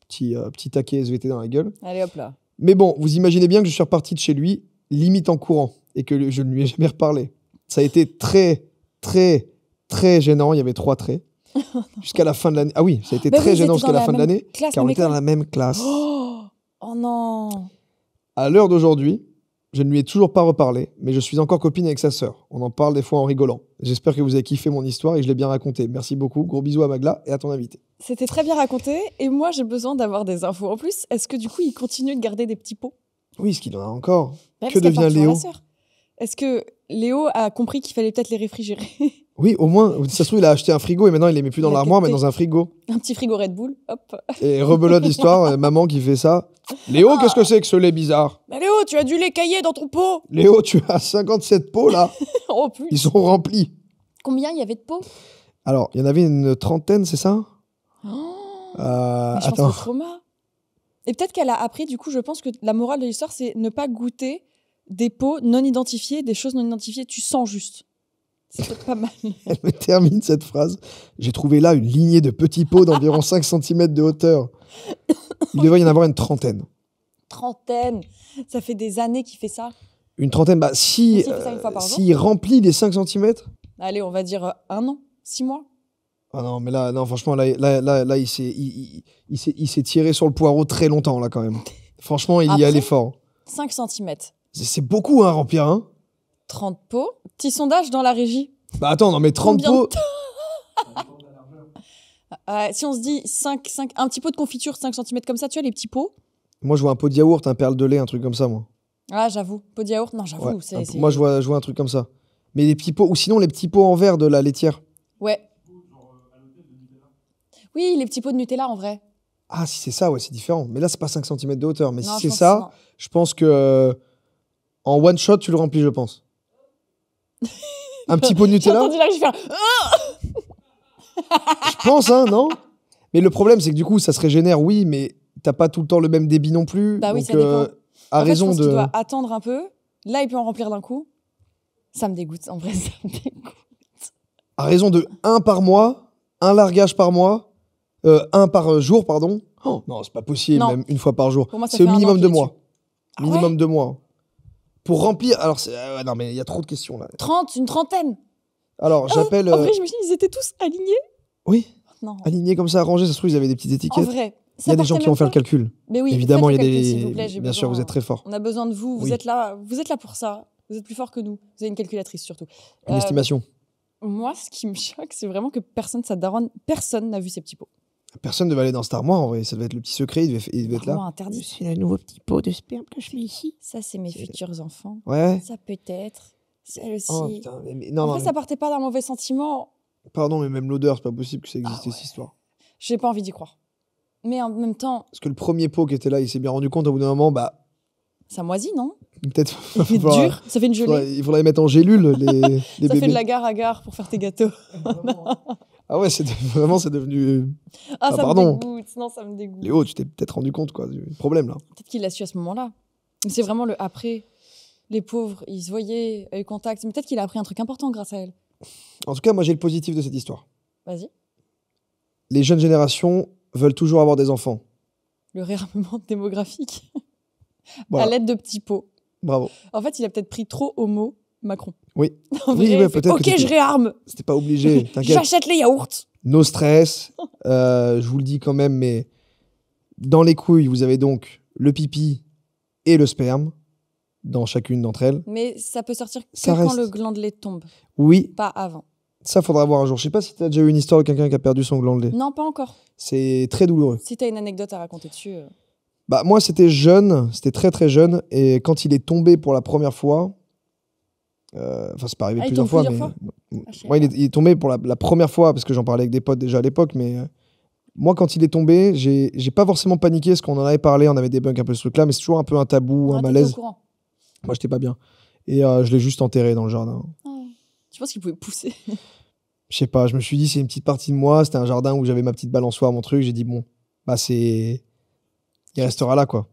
Petit taquet SVT dans la gueule. Allez hop là. Mais bon, vous imaginez bien que je suis reparti de chez lui, limite en courant, et que je ne lui ai jamais reparlé. Ça a été très, très, très gênant. Il y avait 3 traits. Jusqu'à la fin de l'année. Ah oui, ça a été Bah très oui, gênant vous étiez jusqu'à dans la fin de même l'année, classe, car on même était dans école. la même classe. Oh non. À l'heure d'aujourd'hui, je ne lui ai toujours pas reparlé, mais je suis encore copine avec sa sœur. On en parle des fois en rigolant. J'espère que vous avez kiffé mon histoire et que je l'ai bien racontée. Merci beaucoup. Gros bisous à Magla et à ton invité. C'était très bien raconté. Et moi, j'ai besoin d'avoir des infos en plus. Est-ce que du coup, il continue de garder des petits pots? Oui, est-ce qu'il en a encore? Ouais, Que parce qu'elle devient part toujours Léo? la sœur. Est-ce que Léo a compris qu'il fallait peut-être les réfrigérer? Oui, au moins, ça se trouve, il a acheté un frigo et maintenant il les met plus dans Il a l'armoire, mais capté. dans un frigo. Un petit frigo Red Bull, hop. Et rebelote l'histoire, maman qui fait ça. Léo, qu'est-ce que c'est que ce lait bizarre? Mais Léo, tu as du lait caillé dans ton pot. Léo, tu as 57 pots là. Oh plus. Ils sont remplis. Combien il y avait de pots? Alors, il y en avait une trentaine, c'est ça? Oh, mais je pense Attends. au trauma. Et peut-être qu'elle a appris, du coup, je pense que la morale de l'histoire, c'est ne pas goûter des pots non identifiés, des choses non identifiées. Tu sens juste. C'est peut-être pas mal. Elle me termine cette phrase. J'ai trouvé là une lignée de petits pots d'environ 5 cm de hauteur. Il devrait y en avoir une trentaine. Trentaine. Ça fait des années qu'il fait ça. Une trentaine, bah si, Il fait ça une fois par jour. s'il remplit les 5 cm. Allez, on va dire 1 an, 6 mois. Ah non, mais là, non, franchement, là il s'est tiré sur le poireau très longtemps, là, quand même. Franchement, il y Après, allait fort. 5 cm. C'est beaucoup, hein, remplir, hein. 30 pots. Petit sondage dans la régie. Bah attends, non, mais 30 Combien de pots. Si on se dit 5, un petit pot de confiture, 5 cm comme ça, tu vois, les petits pots. Moi, je vois un pot de yaourt, un perle de lait, un truc comme ça, moi. Ah, j'avoue. Pot de yaourt, non, j'avoue. Ouais, moi, je vois un truc comme ça. Mais les petits pots, ou sinon les petits pots en verre de la laitière. Ouais. Oui, les petits pots de Nutella, en vrai. Ah, si c'est ça, ouais, c'est différent. Mais là, c'est pas 5 cm de hauteur. Mais Non, si je c'est pense ça, que je pense que en one shot, tu le remplis, je pense. Un petit pot de J'ai Nutella, entendu la régie faire... je pense, hein, non? Mais le problème, c'est que du coup, ça se régénère, oui, mais t'as pas tout le temps le même débit non plus. Bah oui, donc, ça dépend. à En fait, je raison pense qu'il de. doit attendre un peu. Là, il peut en remplir d'un coup. Ça me dégoûte, en vrai, ça me dégoûte. À raison de 1 par mois, un largage par mois, 1 par jour, pardon. Oh, non, c'est pas possible, Non. même une fois par jour. Pour moi, ça C'est fait au un minimum an 2 qu'il est mois. dessus. Ah Minimum ouais 2 mois. Pour remplir. Alors, ouais, non, mais il y a trop de questions là. 30, une trentaine. Alors, j'appelle. En vrai, je me suis dit, ils étaient tous alignés. Oui, Non, alignés comme ça, rangés. Ça se trouve, ils avaient des petites en étiquettes. vrai. Il y a des gens qui ont fait le calcul. Mais oui, Évidemment, il y a faites le calcul, des. s'il vous plaît, j'ai Bien sûr, besoin. vous êtes très fort. On a besoin de vous. Oui. Vous êtes là pour ça. Vous êtes plus fort que nous. Vous avez une calculatrice surtout. Une estimation. Moi, ce qui me choque, c'est vraiment que personne, sa daronne, personne n'a vu ces petits pots. Personne ne devait aller dans cette armoire, en vrai. Ça devait être le petit secret. Il devait être là. Vraiment interdit. C'est le nouveau petit pot de sperme que je mets ici. Ça, c'est mes futurs enfants. Ouais. Ça peut être. Celle aussi. Oh putain. Non, en non, vrai, mais- ça partait pas d'un mauvais sentiment. Pardon, mais même l'odeur, c'est pas possible que ça existait, Ah ouais. cette histoire. J'ai pas envie d'y croire. Mais en même temps, Parce que le premier pot qui était là, il s'est bien rendu compte au bout d'un moment, bah, ça moisit, non? peut-être. Ça fait dur, ça fait une gelée. Il faudrait les mettre en gélule, les Ça bébés. fait de la gare à gare pour faire tes gâteaux. Ah ouais, vraiment, c'est devenu. Ah, ça pardon. me dégoûte. Non, ça me dégoûte. Léo, tu t'es peut-être rendu compte, quoi, du problème, là. Peut-être qu'il l'a su à ce moment-là. Mais c'est vraiment le après. Les pauvres, ils se voyaient, eu contact. Mais peut-être qu'il a appris un truc important grâce à elle. En tout cas, moi, j'ai le positif de cette histoire. Vas-y. Les jeunes générations veulent toujours avoir des enfants. Le réarmement démographique. Voilà. À l'aide de petits pots. Bravo. En fait, il a peut-être pris trop au mot Macron. Oui. En Oui, vrai, ouais, il fait, peut-être que ok, c'était- je réarme. C'était pas obligé, t'inquiète. J'achète les yaourts. No stress. Je vous le dis quand même, mais dans les couilles, vous avez donc le pipi et le sperme dans chacune d'entre elles. Mais ça peut sortir que Ça quand reste. le glandelet tombe, Oui, pas avant. Ça, faudra voir un jour. Je sais pas si t'as déjà eu une histoire de quelqu'un qui a perdu son gland de lait. Non, pas encore. C'est très douloureux. Si t'as une anecdote à raconter dessus. Bah, moi, c'était jeune, c'était très très jeune. Et quand il est tombé pour la première fois, enfin, c'est pas arrivé Ah, il plusieurs tombe fois, plusieurs mais. Ah, je sais Moi, pas. il est tombé pour la première fois, parce que j'en parlais avec des potes déjà à l'époque, mais moi, quand il est tombé, j'ai pas forcément paniqué, parce qu'on en avait parlé, on avait débunk un peu ce truc-là, mais c'est toujours un peu un tabou, Ah, un t'étais malaise. au courant. Moi, j'étais pas bien. Et je l'ai juste enterré dans le jardin. Ah. Tu penses qu'il pouvait pousser? Je sais pas, je me suis dit, c'est une petite partie de moi, c'était un jardin où j'avais ma petite balançoire, mon truc, j'ai dit, bon, bah c'est. Il restera là, quoi.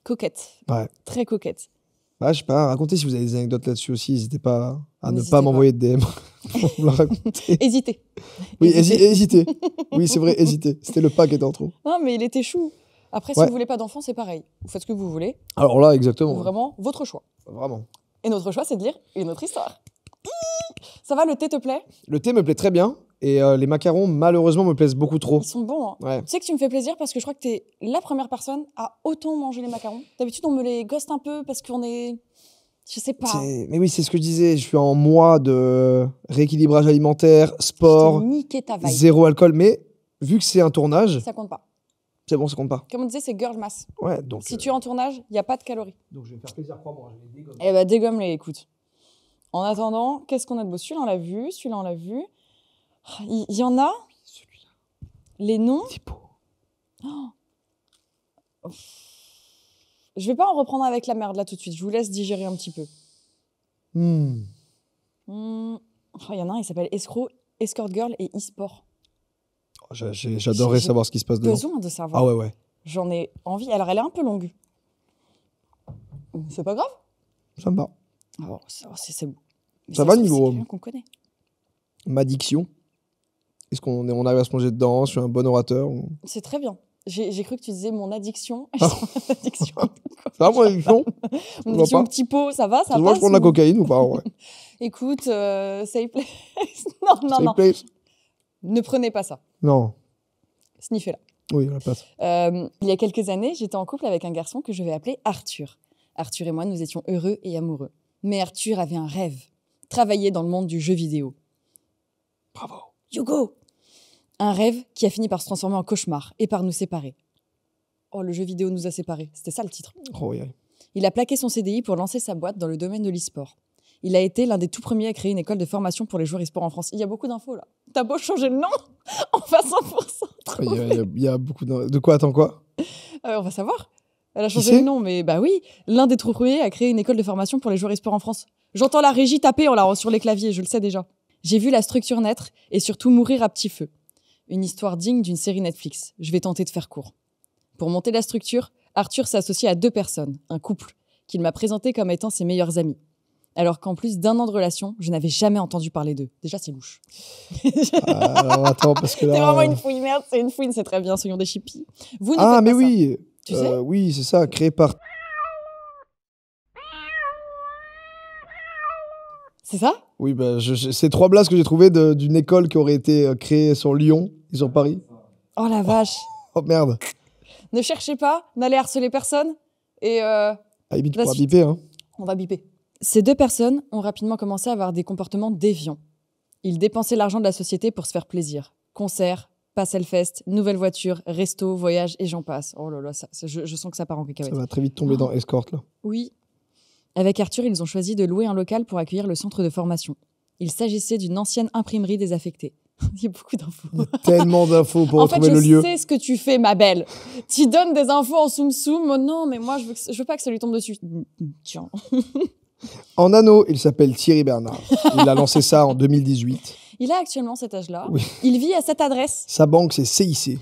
Coquette. Ouais. Très coquette. Bah, je sais pas, racontez si vous avez des anecdotes là-dessus aussi, n'hésitez pas à ne N'hésitez pas pas. m'envoyer de DM pour me la raconter. Hésitez. Oui, Hésitez. hésitez. Oui, c'est vrai, hésitez. C'était le pas qui était en trop. Non, mais il était chou. Après, si Ouais. vous voulez pas d'enfant, c'est pareil. Vous faites ce que vous voulez. Alors là, exactement. Vraiment, votre choix. Vraiment. Et notre choix, c'est de lire une autre histoire. Ça va, le thé te plaît? Le thé me plaît très bien et les macarons, malheureusement, me plaisent beaucoup trop. Ils sont bons, hein. Ouais. Tu sais que tu me fais plaisir parce que je crois que t'es la première personne à autant manger les macarons. D'habitude, on me les ghost un peu parce qu'on est... Je sais pas. Mais oui, c'est ce que je disais. Je suis en mois de rééquilibrage alimentaire, sport, Je t'ai niqué ta vibe. zéro alcool. Mais vu que c'est un tournage, Ça compte pas. c'est bon, ça compte pas. Comme on disait, c'est girl mass. Ouais, donc. Si tu es en tournage, il n'y a pas de calories. Donc je vais me faire plaisir, crois-moi. Je vais les dégommer. Eh bah, dégomme-les, écoute. En attendant, qu'est-ce qu'on a de beau? Celui-là, on l'a vu. Celui-là, on l'a vu. Il y en a. Celui-là. Les noms. Petit pot. Je vais pas en reprendre avec la merde là tout de suite. Je vous laisse digérer un petit peu. Hmm. Oh, il y en a un, il s'appelle Escroc, Escort Girl et e-sport. J'adorerais J'ai savoir ce qui se passe dedans. Besoin de savoir. Ah ouais, ouais. J'en ai envie. Alors, elle est un peu longue. C'est pas grave. Ça me va. Alors, c'est bon. Mais Ça se va, trouve, niveau- c'est quelqu'un qu'on connaît. Ma diction. Est-ce on arrive à se plonger dedans? Je suis un bon orateur. C'est très bien. J'ai cru que tu disais mon addiction. Ah. Mon addiction. Ça va, mon addiction? Mon va addiction pas. au petit pot, ça va, ça Moi, passe je prends de la ou- cocaïne ou pas? Ouais. Écoute, safe place. Non, non, Safe non. place? Ne prenez pas ça. Non. Sniffez-la. Oui, la passe. Il y a quelques années, j'étais en couple avec un garçon que je vais appeler Arthur. Arthur et moi, nous étions heureux et amoureux. Mais Arthur avait un rêve. Travailler dans le monde du jeu vidéo. Bravo. Hugo! Un rêve qui a fini par se transformer en cauchemar et par nous séparer. Oh, le jeu vidéo nous a séparés. C'était ça le titre. Oh, yeah. Il a plaqué son CDI pour lancer sa boîte dans le domaine de l'e-sport. Il a été l'un des tout premiers à créer une école de formation pour les joueurs e-sport en France. Il y a beaucoup d'infos là. T'as beau changer le nom, on va 100% trouver. Il y a beaucoup de quoi? Attends, quoi? On va savoir. Elle a Qui changé c'est? le nom, mais bah oui, l'un des tout premiers à créer une école de formation pour les joueurs e-sport en France. J'entends la régie taper sur les claviers, je le sais déjà. J'ai vu la structure naître et surtout mourir à petit feu. Une histoire digne d'une série Netflix. Je vais tenter de faire court. Pour monter la structure, Arthur s'est associé à 2 personnes, un couple, qu'il m'a présenté comme étant ses meilleurs amis. Alors qu'en plus d'1 an de relation, je n'avais jamais entendu parler d'eux. Déjà, c'est louche. Alors, attends, parce que là. C'est vraiment une fouine, merde, c'est une fouine, c'est très bien, soyons des chippies. Vous ne Ah, faites mais pas ça. oui. Tu sais Oui, c'est ça, créé par. C'est ça? Oui, bah, c'est 3 blases que j'ai trouvées d'une école qui aurait été créée sur Lyon et sur Paris. Oh la vache. Oh merde. Ne cherchez pas, n'allez harceler personne, et Ah, limite, La pour suite. biper, hein. on va biper. Ces 2 personnes ont rapidement commencé à avoir des comportements déviants. Ils dépensaient l'argent de la société pour se faire plaisir. Concerts, pass Hellfest, nouvelle voiture, resto, voyage et j'en passe. Oh là là, je sens que ça part en Ça cacahuète. va très vite tomber dans Escort, là. Oui. Avec Arthur, ils ont choisi de louer un local pour accueillir le centre de formation. Il s'agissait d'une ancienne imprimerie désaffectée. Il y a beaucoup d'infos. Il y a tellement d'infos pour En fait, retrouver je le lieu. sais ce que tu fais, ma belle. Tu donnes des infos en soum-soum. Oh non, mais moi, je veux pas que ça lui tombe dessus. Tiens. En anneau, il s'appelle Thierry Bernard. Il a lancé ça en 2018. Il a actuellement cet âge-là. Oui. Il vit à cette adresse Sa banque, c'est CIC.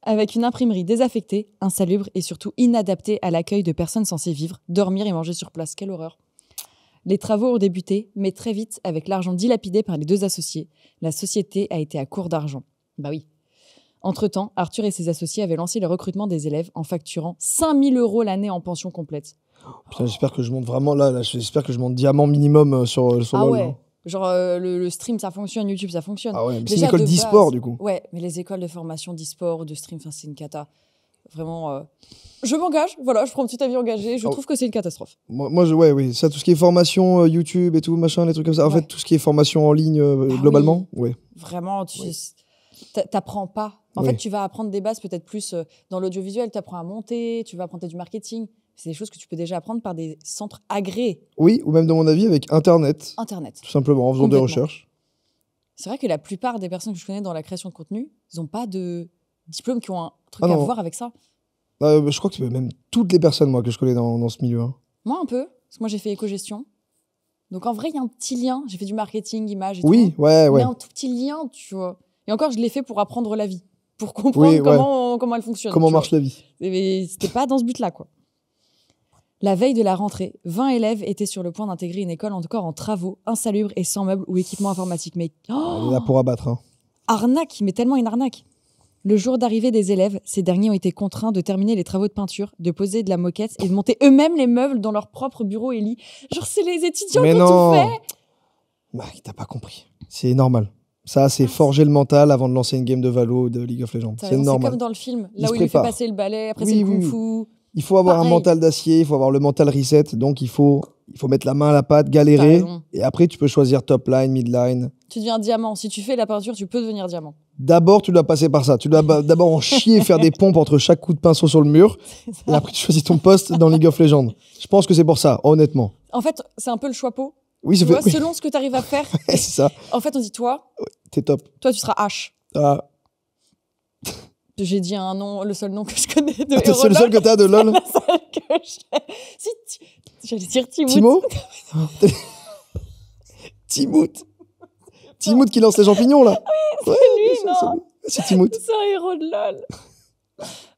avec une imprimerie désaffectée, insalubre et surtout inadaptée à l'accueil de personnes censées vivre, dormir et manger sur place. Quelle horreur. Les travaux ont débuté, mais très vite, avec l'argent dilapidé par les 2 associés, la société a été à court d'argent. Bah oui. Entre-temps, Arthur et ses associés avaient lancé le recrutement des élèves en facturant 5 000 € l'année en pension complète. Putain, j'espère que je monte vraiment là. J'espère que je monte diamant minimum sur Ah LoL, ouais. hein. Genre le stream, ça fonctionne, YouTube, ça fonctionne. Ah ouais, mais c'est une Déjà, école de d'e-sport, base. du coup. Ouais, mais les écoles de formation d'e-sport, de stream, c'est une cata. Vraiment, je m'engage. Voilà, je prends un petit avis engagé. Je trouve que c'est une catastrophe. Moi, ouais, oui, ça, tout ce qui est formation, YouTube et tout, machin, les trucs comme ça. En Ouais. fait, tout ce qui est formation en ligne, globalement, ouais. Vraiment, Oui. t'apprends pas. En Oui. fait, tu vas apprendre des bases peut-être plus dans l'audiovisuel. Tu apprends à monter, tu vas apprendre peut-être du marketing. C'est des choses que tu peux déjà apprendre par des centres agréés. Oui, ou même, dans mon avis, avec Internet, Internet. tout simplement, en faisant des Complètement. recherches. C'est vrai que la plupart des personnes que je connais dans la création de contenu, ils n'ont pas de diplôme qui ont un truc Ah à non. voir avec ça. Je crois que c'est même toutes les personnes, moi, que je connais dans ce milieu. Hein. Moi, un peu. Parce que moi, j'ai fait éco-gestion. Donc, en vrai, il y a un petit lien. J'ai fait du marketing, image et Oui, tout. ouais. Mais un tout petit lien, tu vois. Et encore, je l'ai fait pour apprendre la vie. Pour comprendre Oui, ouais. comment elle fonctionne. Comment tu vois. marche la vie? Mais c'était pas dans ce but-là, quoi. La veille de la rentrée, 20 élèves étaient sur le point d'intégrer une école encore en travaux, insalubre et sans meubles ou équipement informatique. Mais Elle est là pour abattre. Hein. arnaque, mais tellement une arnaque. Le jour d'arrivée des élèves, ces derniers ont été contraints de terminer les travaux de peinture, de poser de la moquette et de monter eux-mêmes les meubles dans leur propre bureau et lit. Genre, c'est les étudiants Mais qui non. ont tout fait. Bah, t'as pas compris. C'est normal. Ça, c'est forger le mental avant de lancer une game de Valo ou de League of Legends. T'as C'est raison, c'est normal. comme dans le film, Ils là se où il lui fait préparent. passer le balai, après Oui, c'est le oui, kung-fu. Il faut avoir Pareil. un mental d'acier, il faut avoir le mental reset. Donc, il faut mettre la main à la pâte, T'as galérer. raison. Et après, tu peux choisir top line, mid line. Tu deviens diamant. Si tu fais la peinture, tu peux devenir diamant. D'abord, tu dois passer par ça. Tu dois d'abord en chier, faire des pompes entre chaque coup de pinceau sur le mur. Et après, tu choisis ton poste dans League of Legends. Je pense que c'est pour ça, honnêtement. En fait, c'est un peu le choix-peau. Oui, Tu ça vois, fait. selon ce que tu arrives à faire. C'est ça. En fait, on dit toi, T'es top. toi tu seras H. Ah, J'ai dit un nom, le seul nom que je connais de t'es héros le seul LOL. que t'as de LOL. La seule que j'ai. Si, j'allais dire Timout. Timo Timout. Timout qui lance les champignons, là. c'est Ouais, lui, bien sûr, non. c'est lui. C'est Timout. C'est un héros de LOL.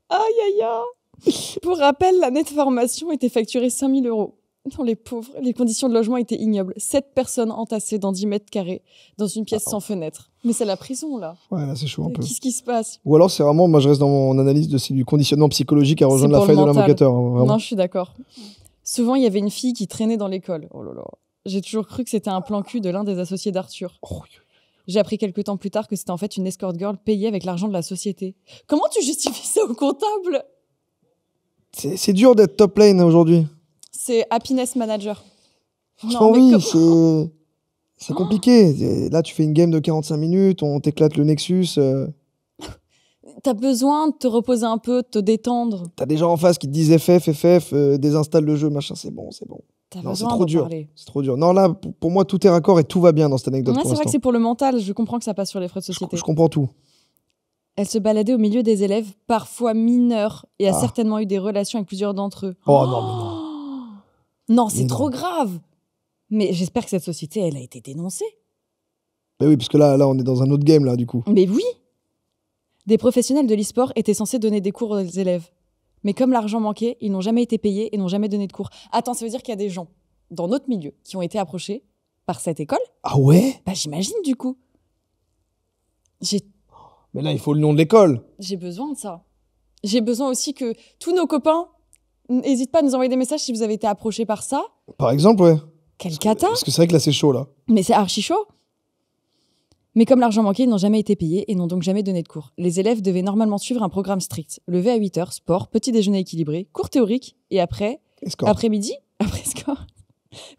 Aïe, aïe, aïe. Pour rappel, l'année de formation était facturée 5 000 €. Non, les pauvres, les conditions de logement étaient ignobles. 7 personnes entassées dans 10 mètres carrés, dans une pièce sans fenêtre. Mais c'est la prison, là. Ouais, là, c'est chaud un peu. Qu'est-ce qui se passe? Ou alors, c'est vraiment, moi, je reste dans mon analyse c'est du conditionnement psychologique à rejoindre C'est la pour faille le de mental. l'invocateur. Hein, vraiment. Non, je suis d'accord. Souvent, il y avait une fille qui traînait dans l'école. Oh là là. J'ai toujours cru que c'était un plan cul de l'un des associés d'Arthur. Oh, J'ai appris quelques temps plus tard que c'était en fait une escort girl payée avec l'argent de la société. Comment tu justifies ça au comptable? c'est dur d'être top lane aujourd'hui. C'est happiness manager. Franchement, mais oui, comment- c'est compliqué. Et là, tu fais une game de 45 minutes, on t'éclate le Nexus. T'as besoin de te reposer un peu, de te détendre. T'as des gens en face qui te disent FF, désinstalle le jeu, machin, c'est bon, c'est bon. T'as Non, c'est besoin trop d'en dur. parler. C'est trop dur. Non, là, pour moi, tout est raccord et tout va bien dans cette anecdote Ouais, pour c'est vrai que l'instant. c'est pour le mental. Je comprends que ça passe sur les frais de société. Je comprends tout. Elle se baladait au milieu des élèves, parfois mineurs, et a Ah. certainement eu des relations avec plusieurs d'entre eux. Oh, non, mais non. Non, c'est Mais trop non. grave. Mais j'espère que cette société, elle a été dénoncée. Mais oui, parce que là, on est dans un autre game, là, du coup. Mais oui. Des professionnels de l'e-sport étaient censés donner des cours aux élèves. Mais comme l'argent manquait, ils n'ont jamais été payés et n'ont jamais donné de cours. Attends, ça veut dire qu'il y a des gens dans notre milieu qui ont été approchés par cette école? Ah ouais? Bah j'imagine du coup. J'ai Mais là, il faut le nom de l'école. besoin de ça. J'ai besoin aussi que tous nos copains n'hésitent pas à nous envoyer des messages si vous avez été approchés par ça. Par exemple, ouais. Quel cata! Parce que c'est vrai que là, c'est chaud, là. Mais c'est archi chaud. Mais comme l'argent manquait, ils n'ont jamais été payés et n'ont donc jamais donné de cours. Les élèves devaient normalement suivre un programme strict. Lever à 8 heures, sport, petit déjeuner équilibré, cours théoriques et après midi, après score,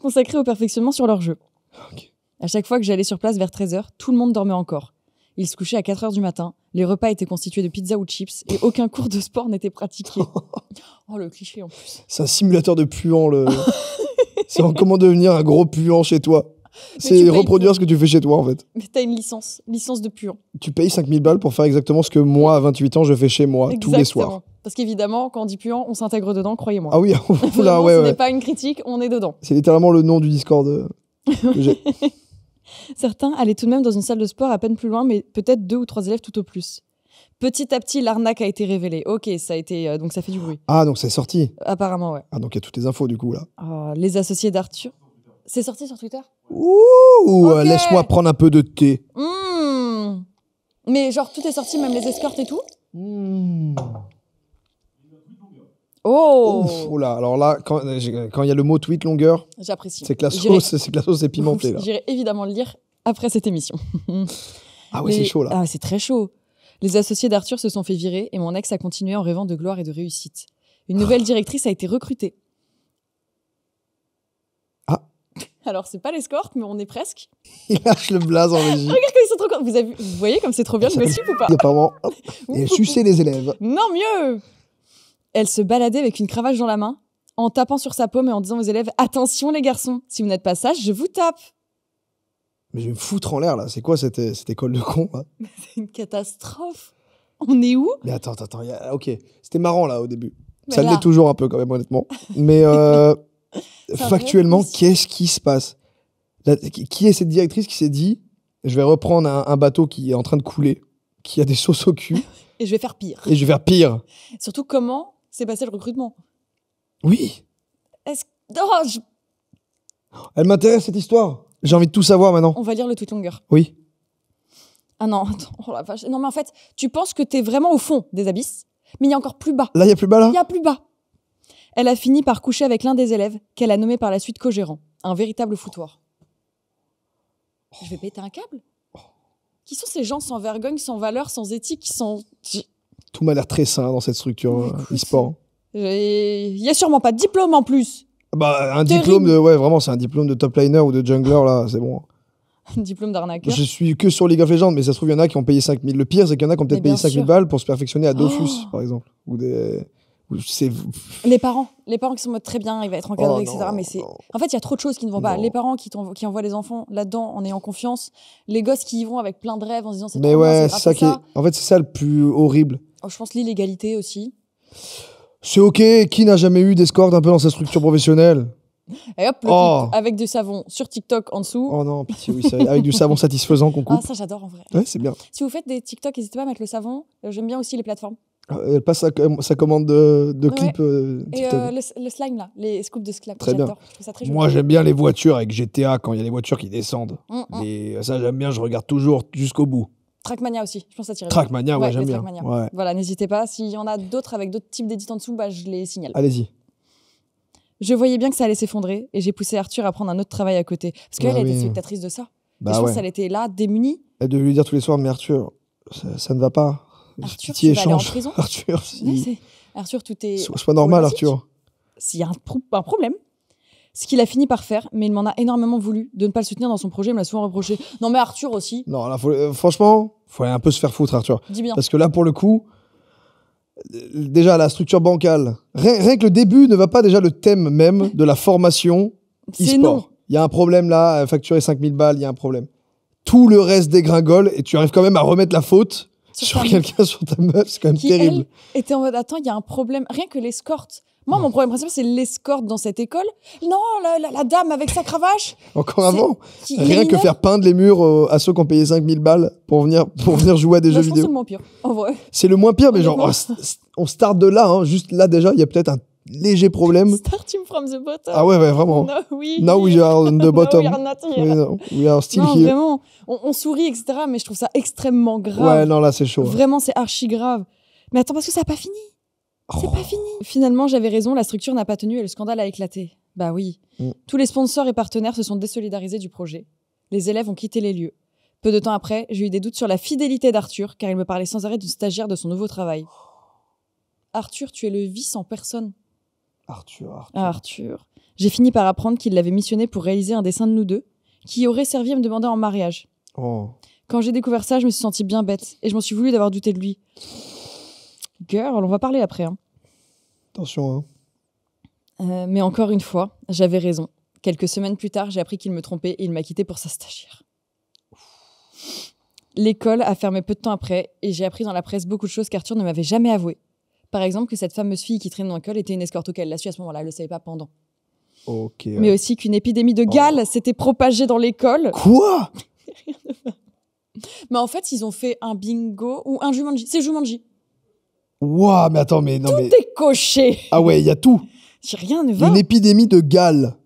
consacré au perfectionnement sur leur jeu. Ok. À chaque fois que j'allais sur place vers 13 heures, tout le monde dormait encore. Ils se couchaient à 4 heures du matin, les repas étaient constitués de pizza ou de chips et aucun cours de sport n'était pratiqué. Oh, le cliché en plus. C'est un simulateur de puant, le... c'est comment devenir un gros puant chez toi. tu C'est payes reproduire pour. ce que tu fais chez toi, en fait. Mais t'as une licence de puant. Tu payes 5000 balles pour faire exactement ce que moi, à 28 ans, je fais chez moi, tous les soirs. Exactement. Parce qu'évidemment, quand on dit puant, on s'intègre dedans, croyez-moi. Ah oui, là, Vraiment, ouais, ce ouais. n'est pas une critique, on est dedans. C'est littéralement le nom du Discord que j'ai. Certains allaient tout de même dans une salle de sport à peine plus loin, mais peut-être 2 ou 3 élèves tout au plus. Petit à petit, l'arnaque a été révélée. Ok, ça a été, donc ça fait du bruit. Ah, donc c'est sorti. Apparemment, ouais. Ah, donc il y a toutes les infos, du coup, là. Oh, les associés d'Arthur. C'est sorti sur Twitter? Ouh, Ok. laisse-moi prendre un peu de thé. Mmh. Mais genre, tout est sorti, même les escortes et tout? Oh, Ouf, oh là, alors là, quand il y a le mot tweet longueur, j'apprécie. c'est que la J'irai- sauce est pimentée, là. J'irai évidemment le lire après cette émission. Ah ouais, Mais- c'est chaud, là. Ah, c'est très chaud. Les associés d'Arthur se sont fait virer et mon ex a continué en rêvant de gloire et de réussite. Une nouvelle directrice a été recrutée. Ah. Alors, c'est pas l'escorte, mais on est presque. Il lâche le blaze en régie. Regarde comme ils sont trop contents. Vous voyez comme c'est trop bien le gossip ou pas? Il apparemment. Et sucer les élèves. Non, mieux. Elle se baladait avec une cravache dans la main, en tapant sur sa paume et en disant aux élèves « Attention les garçons, si vous n'êtes pas sages, je vous tape !» Mais je vais me foutre en l'air là. C'est quoi cette école de con là? C'est une catastrophe. On est où? Mais attends. Ok. C'était marrant là au début. Mais Ça là- l'est toujours un peu quand même, honnêtement. Mais factuellement, vrai qu'est-ce qui se passe? Qui est cette directrice qui s'est dit je vais reprendre un bateau qui est en train de couler, qui a des sauces au cul, Et je vais faire pire. et je vais faire pire? Surtout, comment s'est passé le recrutement? Oui, Est-ce... Oh, elle m'intéresse cette histoire. J'ai envie de tout savoir maintenant. On va lire le tweet longueur. Oui. Ah non, attends, oh la vache. Non mais en fait, tu penses que t'es vraiment au fond des abysses, mais il y a encore plus bas. Là, il y a plus bas là? Il y a plus bas. Elle a fini par coucher avec l'un des élèves qu'elle a nommé par la suite co-gérant. Un véritable foutoir. Je vais péter un câble. Qui sont ces gens sans vergogne, sans valeur, sans éthique, sans... Tout m'a l'air très sain dans cette structure Écoute, e-sport. Il y a sûrement pas de diplôme en plus. Bah, un Terrible. diplôme de. Ouais, vraiment, c'est un diplôme de top liner ou de jungler là, c'est bon. Diplôme d'arnaqueur. Je suis que sur League of Legends, mais ça se trouve, il y en a qui ont payé 5000. Le pire, c'est qu'il y en a qui ont peut-être Mais bien payé 5000 sûr. balles pour se perfectionner à Dofus, Oh. par exemple. Ou des. C'est. Les parents qui sont en mode très bien, il va être encadré, Oh, etc. non, Mais c'est... non. En fait, il y a trop de choses qui ne vont pas. Non. Les parents qui envoient les enfants là-dedans en ayant confiance. Les gosses qui y vont avec plein de rêves en se disant c'est Mais trop bien, ouais, c'est c'est grâce ça à qui est. En fait, c'est ça le plus horrible. Oh, je pense l'illégalité aussi. C'est ok, qui n'a jamais eu d'escorte un peu dans sa structure professionnelle? Et hop, le Oh. clip avec du savon sur TikTok en dessous. Oh non, pitié, oui, c'est avec du savon satisfaisant qu'on Ah, coupe. ça, j'adore en vrai. Ouais, c'est bien. Si vous faites des TikTok, n'hésitez pas à mettre le savon. J'aime bien aussi les plateformes. Elle passe sa commande de Ouais. clips Et TikTok. le slime, là, les scoops de slime. Très bien. J'adore. Je trouve ça très joli. Moi, j'aime bien les voitures avec GTA quand il y a les voitures qui descendent. Mm. Et ça, j'aime bien, je regarde toujours jusqu'au bout. Trackmania aussi, je pense que ça tirait. Trackmania, ouais, j'aime les bien. Trackmania. Ouais. Voilà, n'hésitez pas. S'il y en a d'autres avec d'autres types d'édits en dessous, bah, je les signale. Allez-y. Je voyais bien que ça allait s'effondrer et j'ai poussé Arthur à prendre un autre travail à côté. Parce qu'elle Bah était oui. spectatrice de ça. Et Bah je pense ouais. qu'elle était là, démunie. Elle devait lui dire tous les soirs, mais Arthur, ça ne va pas. Arthur, Pitié, tu vas aller en change. prison. Arthur, Ouais, Arthur, tout est. sois normal, problématique. Arthur. S'il y a un problème. Ce qu'il a fini par faire, mais il m'en a énormément voulu de ne pas le soutenir dans son projet, il me l'a souvent reproché. Non, mais Arthur aussi, Non, là, franchement, faut aller un peu se faire foutre, Arthur. dis bien. Parce que là, pour le coup, déjà, la structure bancale, rien que le début ne va pas déjà le thème même de la formation C'est non. e-sport. Il y a un problème là, facturer 5000 balles, il y a un problème. Tout le reste dégringole et tu arrives quand même à remettre la faute sur ta quelqu'un, sur ta meuf, c'est quand même qui, terrible. elle, était en mode attends, il y a un problème. Rien que l'escorte. Moi, mon problème principal, c'est l'escorte dans cette école. Non, la dame avec sa cravache. Encore c'est- avant, qui rien que m'énerve. faire peindre les murs à ceux qui ont payé 5000 balles pour venir jouer à des Moi, jeux je pense que c'est vidéo. le moins pire. En vrai. C'est le moins pire, mais genre, Honnêtement. on start de là, hein, juste là déjà, il y a peut-être un léger problème. Start team from the bottom. Ah ouais, vraiment. No, we Now we here. are on the No, bottom. we are not here. Oui, no, we are still Non, here. vraiment. On sourit, etc. Mais je trouve ça extrêmement grave. Ouais, non, là, c'est chaud. hein. Vraiment, c'est archi grave. Mais attends, parce que ça n'a pas fini. C'est Oh. pas fini. Finalement, j'avais raison, la structure n'a pas tenu et le scandale a éclaté. Bah oui. Mm. Tous les sponsors et partenaires se sont désolidarisés du projet. Les élèves ont quitté les lieux. Peu de temps après, j'ai eu des doutes sur la fidélité d'Arthur, car il me parlait sans arrêt d'une stagiaire de son nouveau travail. Arthur, tu es le vice en personne. Arthur. Ah, Arthur. J'ai fini par apprendre qu'il l'avait missionné pour réaliser un dessin de nous deux, qui aurait servi à me demander en mariage. Oh. Quand j'ai découvert ça, je me suis sentie bien bête, et je m'en suis voulu d'avoir douté de lui. Girl, on va parler après. Hein. Attention, hein. Mais encore une fois, j'avais raison. Quelques semaines plus tard, j'ai appris qu'il me trompait et il m'a quitté pour sa stagiaire. L'école a fermé peu de temps après et j'ai appris dans la presse beaucoup de choses qu'Arthur ne m'avait jamais avouées. Par exemple, que cette fameuse fille qui traîne dans l'école était une escorte auquel elle l'a su à ce moment-là, elle ne le savait pas pendant. Ok. Mais aussi qu'une épidémie de gale s'était propagée dans l'école. Quoi? Mais en fait, ils ont fait un bingo ou un Jumanji. C'est Jumanji. Ouah, mais attends, mais non, mais. T'es coché. Ah ouais, il y a tout. Rien ne va. Une épidémie de gale.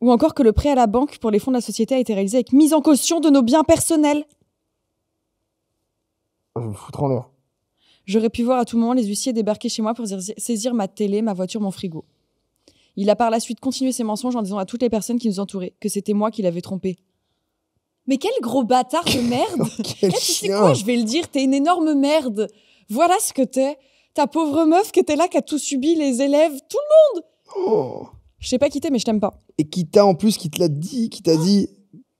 Ou encore que le prêt à la banque pour les fonds de la société a été réalisé avec mise en caution de nos biens personnels. Je vais me foutre en l'air. J'aurais pu voir à tout moment les huissiers débarquer chez moi pour saisir ma télé, ma voiture, mon frigo. Il a par la suite continué ses mensonges en disant à toutes les personnes qui nous entouraient que c'était moi qui l'avais trompé. Mais quel gros bâtard de merde. Quel Tu sais chien. quoi, je vais le dire, t'es une énorme merde. Voilà ce que t'es. Ta pauvre meuf qui était là, qui a tout subi, les élèves, tout le... Oh. Je sais pas qui t'es, mais je t'aime pas. Et qui t'a en plus, qui te l'a dit, qui t'a dit,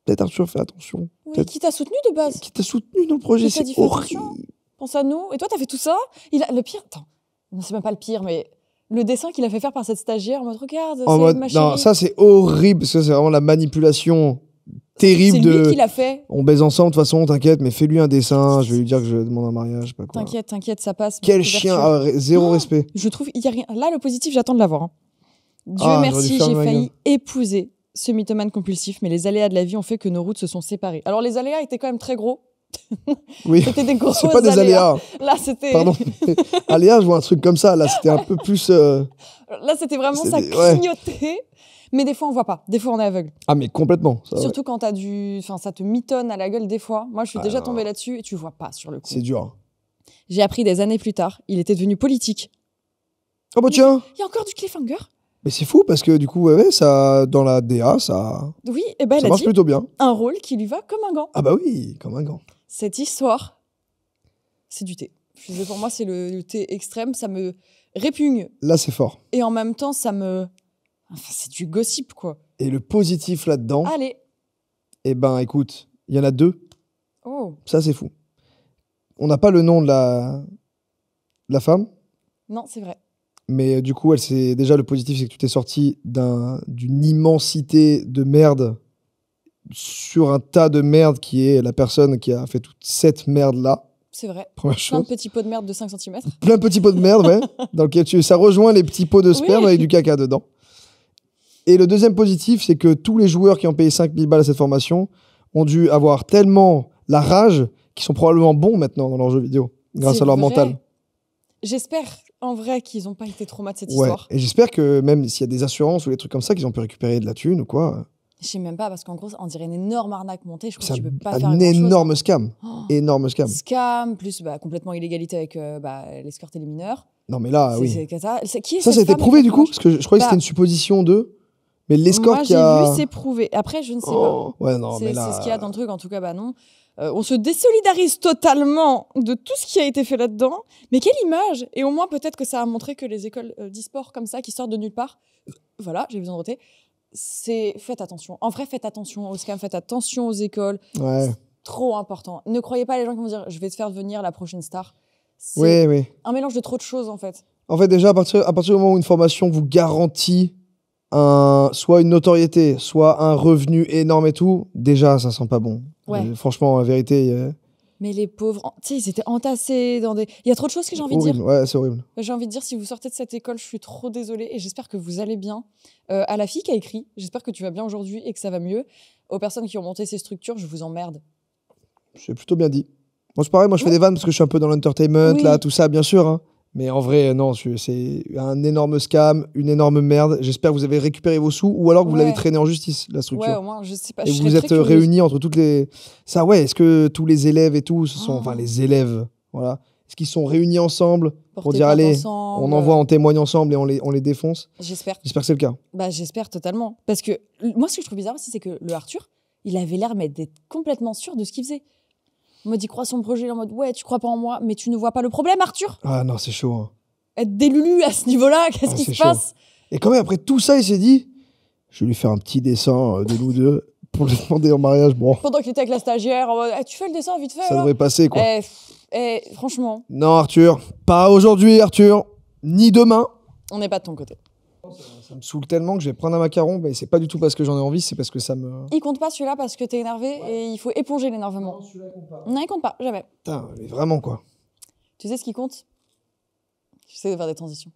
peut-être Arthur, fais attention. Oui, Peut-être qui t'a soutenu de base. qui t'a soutenu dans le projet, Qui t'a c'est dit, fais horrible. attention. Pense à nous. Et toi, t'as fait tout ça. Le pire, attends, non, c'est même pas le pire, mais le dessin qu'il a fait faire par cette stagiaire, en mode, regarde, En c'est mode, ma non, chérie. ça c'est horrible, parce que c'est vraiment la manipulation terrible C'est lui de... qui l'a fait. On baise ensemble, de toute façon, t'inquiète, mais fais-lui un dessin, je vais lui dire que je demande un mariage, je sais pas quoi. T'inquiète, t'inquiète, ça passe. Quel Couverture. chien, zéro Oh, respect. Je trouve, il y a rien. Là, le positif, j'attends de l'avoir. Hein. Dieu Ah, j'aurais merci, dû fermer j'ai ma failli gueule. épouser ce mythomane compulsif, mais les aléas de la vie ont fait que nos routes se sont séparées. Alors, les aléas étaient quand même très gros. Oui, C'était des gros c'est pas des aléas. Là, c'était. Pardon. Aléas, je vois un truc comme ça, là, c'était un peu plus... Là, c'était vraiment C'est ça ouais. clignotait. Mais des fois, on voit pas. Des fois, on est aveugle. Ah, mais complètement. Ça, ouais. Surtout quand t'as du. Enfin, ça te mitonne à la gueule des fois. Moi, je suis déjà non. tombée là-dessus et tu vois pas sur le coup. C'est dur. J'ai appris des années plus tard, il était devenu politique. Oh bah tiens, Il y a encore du cliffhanger. mais c'est fou, parce que du coup, ouais, ça, dans la DA, ça Oui, et ben elle a marche dit plutôt bien. un rôle qui lui va comme un gant. Ah bah oui, comme un gant. Cette histoire, c'est du thé. Je suis désolée, pour moi, c'est le thé extrême. Ça me répugne. Là, c'est fort. Et en même temps, ça me. Enfin, c'est du gossip, quoi. Et le positif là-dedans, Allez. eh ben écoute, il y en a deux. Oh. Ça, c'est fou. On n'a pas le nom de la femme, Non, c'est vrai. mais du coup, déjà, le positif, c'est que tu t'es sorti d'une immensité de merde sur un tas de merde qui est la personne qui a fait toute cette merde-là. C'est vrai. Première Plein de chose. petits pots de merde de 5 cm. Plein de petits pots de merde, ouais, dans lequel ça rejoint les petits pots de sperme Oui. avec du caca dedans. Et le deuxième positif, c'est que tous les joueurs qui ont payé 5000 balles à cette formation ont dû avoir tellement la rage qu'ils sont probablement bons maintenant dans leurs jeux vidéo, grâce C'est à leur vrai. mental. J'espère, en vrai, qu'ils n'ont pas été traumas de cette Ouais. histoire. Et j'espère que même s'il y a des assurances ou des trucs comme ça, qu'ils ont pu récupérer de la thune ou quoi. Je sais même pas, parce qu'en gros, on dirait une énorme arnaque montée. Je crois C'est que tu peux pas un faire grand-chose. énorme scam. Oh. Énorme scam. Scam, plus complètement illégalité avec l'escorte et les mineurs. Non, mais là, C'est- Ah oui. c'est cata. Qui est Ça, cette ça a été femme prouvé du coup exactement parce que je croyais que Bah, c'était une supposition de. Mais Moi, l'escorte qui j'ai a. vu, c'est prouvé. Après, je ne sais Oh, ouais, non, pas. mais C'est là. ce qu'il y a dans le truc, en tout cas, bah non. On se désolidarise totalement de tout ce qui a été fait là-dedans. Mais quelle image! Et au moins, peut-être que ça a montré que les écoles d'e-sport comme ça, qui sortent de nulle part, voilà, j'ai besoin de noter, faites attention. En vrai, faites attention aux scams, faites attention aux écoles. Ouais. Trop important. Ne croyez pas les gens qui vont dire, je vais te faire devenir la prochaine star. C'est Oui, oui. un mélange de trop de choses, en fait. En fait, déjà, à partir du moment où une formation vous garantit soit une notoriété, soit un revenu énorme et tout, déjà, ça sent pas bon. Ouais. Franchement, la vérité, Mais les pauvres, tu sais, ils étaient entassés dans des... Il y a trop de choses que j'ai envie de horrible. dire. Ouais, c'est horrible. J'ai envie de dire, si vous sortez de cette école, je suis trop désolée et j'espère que vous allez bien. À la fille qui a écrit, j'espère que tu vas bien aujourd'hui et que ça va mieux. Aux personnes qui ont monté ces structures, je vous emmerde. C'est plutôt bien dit. Moi, c'est pareil, moi, je fais des vannes parce que je suis un peu dans l'entertainment, Oui. là, tout ça, bien sûr. Hein. Mais en vrai, non, c'est un énorme scam, une énorme merde. J'espère que vous avez récupéré vos sous ou alors que vous Ouais. l'avez traîné en justice, la structure. Ouais, au moins, je sais pas. Et je vous serais vous très êtes curieuse. réunis entre toutes les... Ça, ouais, est-ce que tous les élèves et tout, ce sont... Oh. Enfin, les élèves, voilà. Est-ce qu'ils sont réunis ensemble pour Porter dire, plainte allez, ensemble. on envoie, on témoigne ensemble et on les défonce? J'espère. J'espère que c'est le cas. Bah, j'espère totalement. Parce que moi, ce que je trouve bizarre aussi, c'est que le Arthur, il avait l'air d'être complètement sûr de ce qu'il faisait. En mode, il croit son projet, en mode, ouais, tu crois pas en moi, mais tu ne vois pas le problème, Arthur. Ah non, c'est chaud. Hein. Être des Lulu à ce niveau-là, qu'est-ce Ah, qui c'est se chaud. passe? Et quand même, après tout ça, il s'est dit, je vais lui faire un petit dessin de nous deux pour lui demander en mariage. Bon, Pendant qu'il était avec la stagiaire, en mode, Eh, tu fais le dessin vite fait. ça là devrait passer, quoi. Franchement, Non, Arthur, pas aujourd'hui, Arthur, ni demain. on n'est pas de ton côté. Ça me saoule tellement que je vais prendre un macaron, mais c'est pas du tout parce que j'en ai envie, c'est parce que ça me... Il compte pas celui-là parce que t'es énervé et il faut éponger l'énervement. Non, il compte pas, jamais. Putain, mais vraiment, quoi. Tu sais ce qui compte? J'essaie de faire des transitions.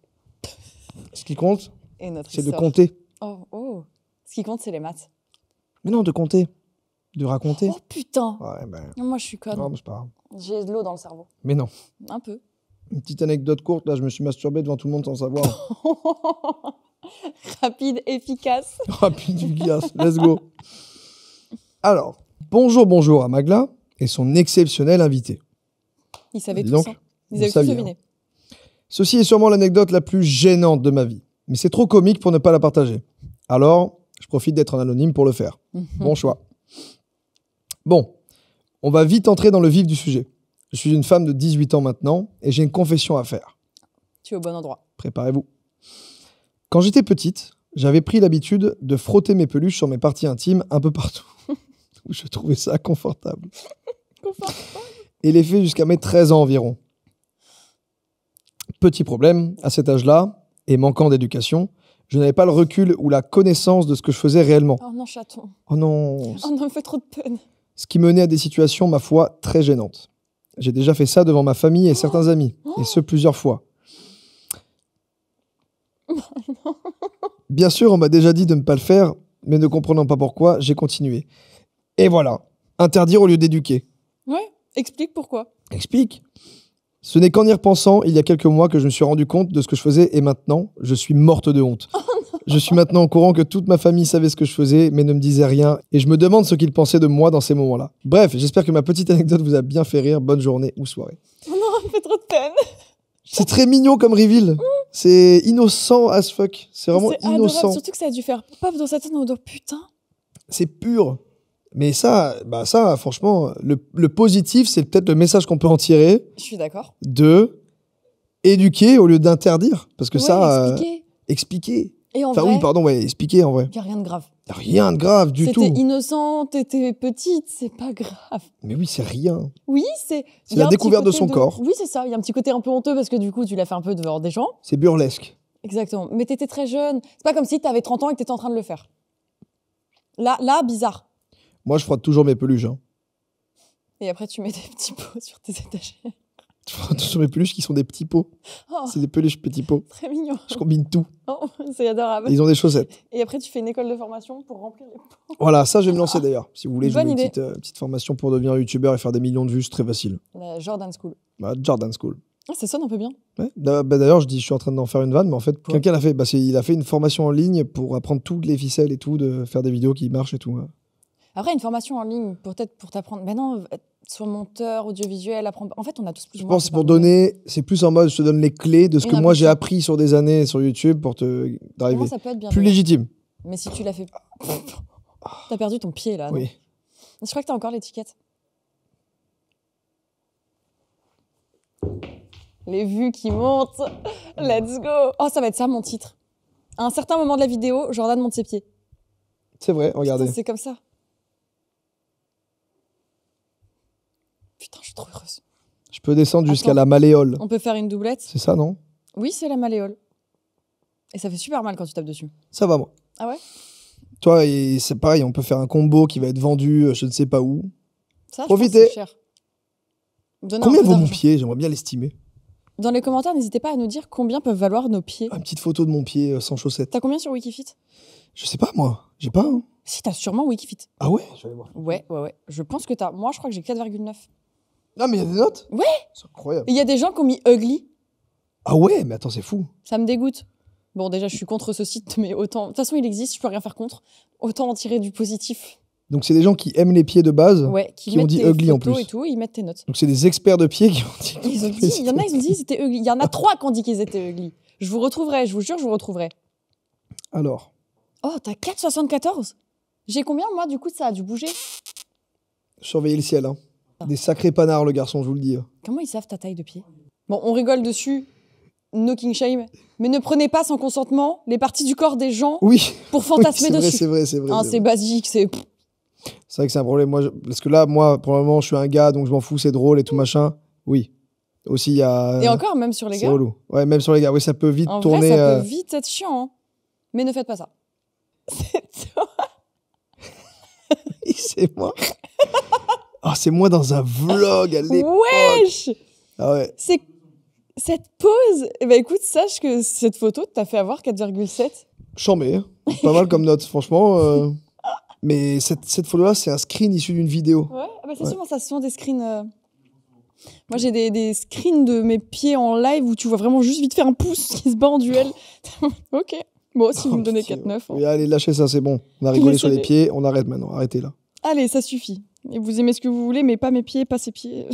Ce qui compte, Et notre c'est de histoire. compter. Oh. Ce qui compte, c'est les maths. Mais non, de compter. De raconter. Oh putain! Ouais, ben... Moi, je suis conne. Non, mais c'est pas grave. J'ai de l'eau dans le cerveau. Mais non. Un peu. Une petite anecdote courte, là, je me suis masturbé devant tout le monde sans savoir. Rapide, efficace. Rapide du gaz, let's go. Alors, bonjour à Magla et son exceptionnel invité. Ils savaient Dis tous. donc, Hein. vous Ils avaient tous saviez, deviné. Ceci est sûrement l'anecdote la plus gênante de ma vie, mais c'est trop comique pour ne pas la partager. Alors, je profite d'être en anonyme pour le faire. Bon choix. Bon, on va vite entrer dans le vif du sujet. Je suis une femme de 18 ans maintenant et j'ai une confession à faire. Tu es au bon endroit. Préparez-vous. Quand j'étais petite, j'avais pris l'habitude de frotter mes peluches sur mes parties intimes un peu partout. Je trouvais ça confortable. Et l'ai fait jusqu'à mes 13 ans environ. Petit problème, à cet âge-là, et manquant d'éducation, je n'avais pas le recul ou la connaissance de ce que je faisais réellement. Oh non, chaton. Oh non. Oh non, me fait trop de peine. Ce qui menait à des situations, ma foi, très gênantes. J'ai déjà fait ça devant ma famille et certains amis, et ce plusieurs fois. Bien sûr, on m'a déjà dit de ne pas le faire, mais ne comprenant pas pourquoi, j'ai continué. Et voilà, interdire au lieu d'éduquer. Ouais, explique pourquoi. Explique. Ce n'est qu'en y repensant, il y a quelques mois, que je me suis rendu compte de ce que je faisais, et maintenant, je suis morte de honte. Je suis maintenant au courant que toute ma famille savait ce que je faisais, mais ne me disait rien, et je me demande ce qu'ils pensaient de moi dans ces moments-là. Bref, j'espère que ma petite anecdote vous a bien fait rire. Bonne journée ou soirée. Oh non, me fait trop de peine. C'est très mignon comme reveal. C'est innocent as fuck. C'est vraiment C'est innocent. adorable, surtout que ça a dû faire pop dans sa tête en mode oh, putain. C'est pur. Mais ça, franchement, le positif, c'est peut-être le message qu'on peut en tirer Je suis d'accord. de éduquer au lieu d'interdire. Parce que Ouais, ça, expliquer. expliquer. Et en Enfin vrai, oui, pardon, ouais, expliquer en vrai. il n'y a rien de grave. Y a rien de grave du tout. C'était innocent, t'étais petite, c'est pas grave. Mais oui, c'est rien. Oui, c'est... C'est il y a la un petit découverte de côté son corps. Oui, c'est ça. Il y a un petit côté un peu honteux parce que du coup, tu l'as fait un peu devant des gens. C'est burlesque. Exactement. Mais t'étais très jeune. C'est pas comme si t'avais 30 ans et que t'étais en train de le faire. Là, bizarre. Moi, je frotte toujours mes peluches. Hein. Et après, tu mets des petits pots sur tes étagères. Je frotte toujours mes peluches qui sont des petits pots. Oh, C'est des peluches petits pots. très mignon. Je combine tout. Oh, c'est adorable. Et ils ont des chaussettes. Et après, tu fais une école de formation pour remplir les pots. Voilà, ça, je vais me lancer d'ailleurs. Si vous voulez, je Bonne veux une idée. petite formation pour devenir youtubeur et faire des millions de vues, c'est très facile. La Jordan School. Bah, Jordan School. Ah, ça sonne un peu bien. Ouais. D'ailleurs, je suis en train d'en faire une vanne, mais en fait, Quoi quelqu'un l'a fait. Il a fait une formation en ligne pour apprendre toutes les ficelles et tout, de faire des vidéos qui marchent et tout. Ouais. Après, une formation en ligne, peut-être pour t'apprendre. Ben non, sois monteur, audiovisuel, apprendre. En fait, on a tous plus Je ou moins pense que c'est fait pour par nous-mêmes. donner, c'est plus en mode, je te donne les clés de ce Une que moi j'ai impulsion. appris sur des années sur YouTube pour te Comment driver. ça peut être bien Plus légitime. Mais si tu l'as fait. T'as perdu ton pied là. Oui. Non je crois que t'as encore l'étiquette. Les vues qui montent. Let's go. Oh, ça va être ça mon titre. À un certain moment de la vidéo, Jordan monte ses pieds. C'est vrai, regardez. Putain, c'est comme ça. Putain, je suis trop heureuse. Je peux descendre jusqu'à Attends. la malléole. On peut faire une doublette. C'est ça, non? Oui, c'est la malléole. Et ça fait super mal quand tu tapes dessus. Ça va, moi. Ah ouais? Toi, et c'est pareil, on peut faire un combo qui va être vendu je ne sais pas où. Ça, je pense Profitez. que c'est cher. Donnez un Combien peu vaut mon d'argent. pied? J'aimerais bien l'estimer. Dans les commentaires, n'hésitez pas à nous dire combien peuvent valoir nos pieds. Une petite photo de mon pied sans chaussettes. T'as combien sur Wikifit? Je sais pas, moi. J'ai pas. Hein. Si, t'as sûrement Wikifit. Ah ouais? Je vais aller voir. Ouais. Je pense que t'as. Moi, je crois que j'ai 4,9. Non, mais il y a des notes? Ouais. C'est incroyable. Il y a des gens qui ont mis ugly. Ah ouais, mais attends, c'est fou. Ça me dégoûte. Bon, déjà, je suis contre ce site, mais autant. De toute façon, il existe, je peux rien faire contre. Autant en tirer du positif. Donc, c'est des gens qui aiment les pieds de base. Ouais, Qui ont mettent dit tes ugly en photos plus. et tout, ils mettent tes notes. Donc, c'est des experts de pieds qui ont dit. Ils ont dit, il y en a, ils ont dit qu'ils étaient ugly. Il y en a 3 qui ont dit qu'ils étaient ugly. Je vous retrouverai, je vous jure, je vous retrouverai. Alors, Oh, t'as 4,74? J'ai combien, moi, du coup, ça a dû bouger? surveillez le ciel. Hein. Des sacrés panards, le garçon, je vous le dis. Comment ils savent ta taille de pied? Bon, on rigole dessus, no king shame, mais ne prenez pas sans consentement les parties du corps des gens Oui, pour oui, fantasmer c'est vrai, dessus. c'est vrai, c'est vrai. Hein, c'est c'est vrai. basique, c'est... C'est vrai que c'est un problème. Parce que là, moi, pour le moment, je suis un gars, donc je m'en fous, c'est drôle et tout machin. Oui. Aussi, il y a. Et encore, même sur les C'est gars, relou. Ouais, même sur les gars. Oui, ça peut vite en tourner. vrai, ça peut vite être chiant. Hein. Mais ne faites pas ça. C'est toi. C'est moi. Ah, c'est moi dans un vlog à l'époque. Wesh! Ah ouais. C'est... Cette pause, eh ben écoute, sache que cette photo t'a fait avoir 4,7. Chambé. Hein. Pas mal comme note, franchement. Mais cette photo-là, c'est un screen issu d'une vidéo. Ouais, ah bah c'est Ouais. souvent ça, c'est souvent des screens. Moi, j'ai des screens de mes pieds en live où tu vois vraiment juste vite faire un pouce qui se bat en duel. Ok. Bon, si vous me donnez 4,9. hein. Oui, allez, lâchez ça, c'est bon. On a rigolé sur les Laissez-les. pieds, on arrête maintenant. Arrêtez là. Allez, ça suffit. Et vous aimez ce que vous voulez, mais pas mes pieds, pas ses pieds.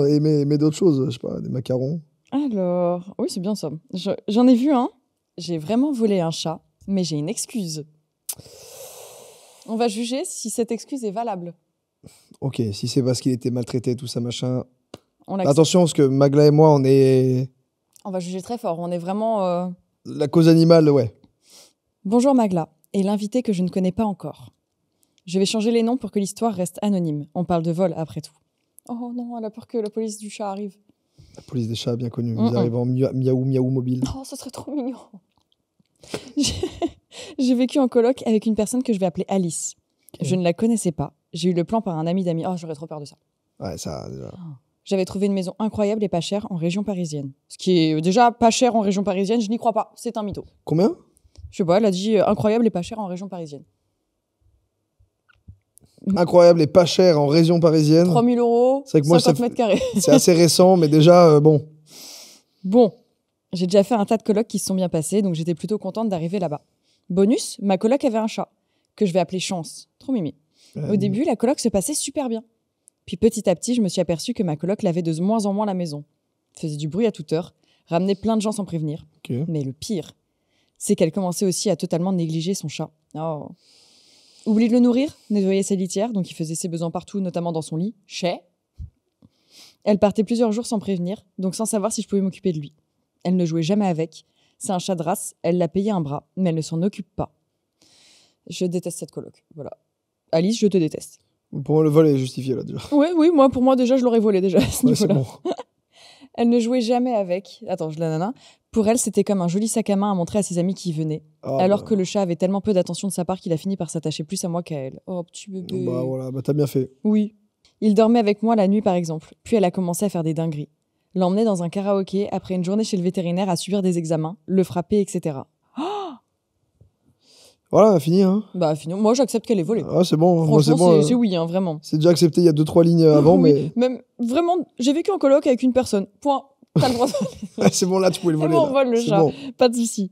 Et mais d'autres choses, je sais pas, des macarons. Alors, oui, c'est bien ça. J'en ai vu un. J'ai vraiment volé un chat, mais j'ai une excuse. On va juger si cette excuse est valable. Ok, si c'est parce qu'il était maltraité, tout ça, machin. On l'accepte. Attention, parce que Magla et moi, on est... On va juger très fort. On est vraiment... La cause animale, ouais. Bonjour Magla, et l'invité que je ne connais pas encore. Je vais changer les noms pour que l'histoire reste anonyme. On parle de vol après tout. Oh non, elle a peur que la police du chat arrive. La police des chats, bien connue. Mm-mm. Ils arrivent en miaou mobile. Oh, ce serait trop mignon. J'ai vécu en coloc avec une personne que je vais appeler Alice. Ok. Je ne la connaissais pas. J'ai eu le plan par un ami d'amis. Oh, j'aurais trop peur de ça. Ouais, ça, déjà. J'avais trouvé une maison incroyable et pas chère en région parisienne. Ce qui est déjà pas cher en région parisienne, je n'y crois pas. C'est un mytho. Combien? Je sais pas, elle a dit incroyable et pas cher en région parisienne. Incroyable et pas cher en région parisienne. 3 000 euros, C'est vrai que moi, 50 ça mètres carrés. C'est assez récent, mais déjà, bon. Bon, j'ai déjà fait un tas de colocs qui se sont bien passés, donc j'étais plutôt contente d'arriver là-bas. Bonus, ma coloc avait un chat, que je vais appeler Chance. Trop mimi. Au début, la coloc se passait super bien. Puis petit à petit, je me suis aperçue que ma coloc lavait de moins en moins la maison. Faisait du bruit à toute heure, ramenait plein de gens sans prévenir. Ok. Mais le pire, c'est qu'elle commençait aussi à totalement négliger son chat. Oh. Oublie de le nourrir, nettoyer sa litière, donc il faisait ses besoins partout, notamment dans son lit. Chez. Elle partait plusieurs jours sans prévenir, donc sans savoir si je pouvais m'occuper de lui. Elle ne jouait jamais avec. C'est un chat de race, elle l'a payé un bras, mais elle ne s'en occupe pas. Je déteste cette coloc. Voilà. Alice, je te déteste. Pour moi, le vol est justifié, là, déjà. Oui, moi, pour moi, déjà, je l'aurais volé, déjà, à ce Ouais, c'est niveau-là. bon. Elle ne jouait jamais avec. Attends, je la nana. Pour elle, c'était comme un joli sac à main à montrer à ses amis qui venaient. Ah, alors bah. que le chat avait tellement peu d'attention de sa part qu'il a fini par s'attacher plus à moi qu'à elle. Oh, petit bébé. Bah voilà, bah t'as bien fait. Oui. Il dormait avec moi la nuit, par exemple. Puis elle a commencé à faire des dingueries. L'emmener dans un karaoké après une journée chez le vétérinaire à subir des examens, le frapper, etc. Voilà, fini, hein. Bah, finalement, moi, j'accepte qu'elle ait volé. Ah, c'est bon, moi, c'est Franchement, bon. c'est oui, hein, vraiment. C'est déjà accepté il y a 2-3 lignes avant, Oui, même, vraiment, j'ai vécu en coloc avec une personne. Point. T'as le droit de... mais. C'est bon, là, tu pouvais le C'est voler. bon, là. on vole le C'est chat. bon. Pas de souci.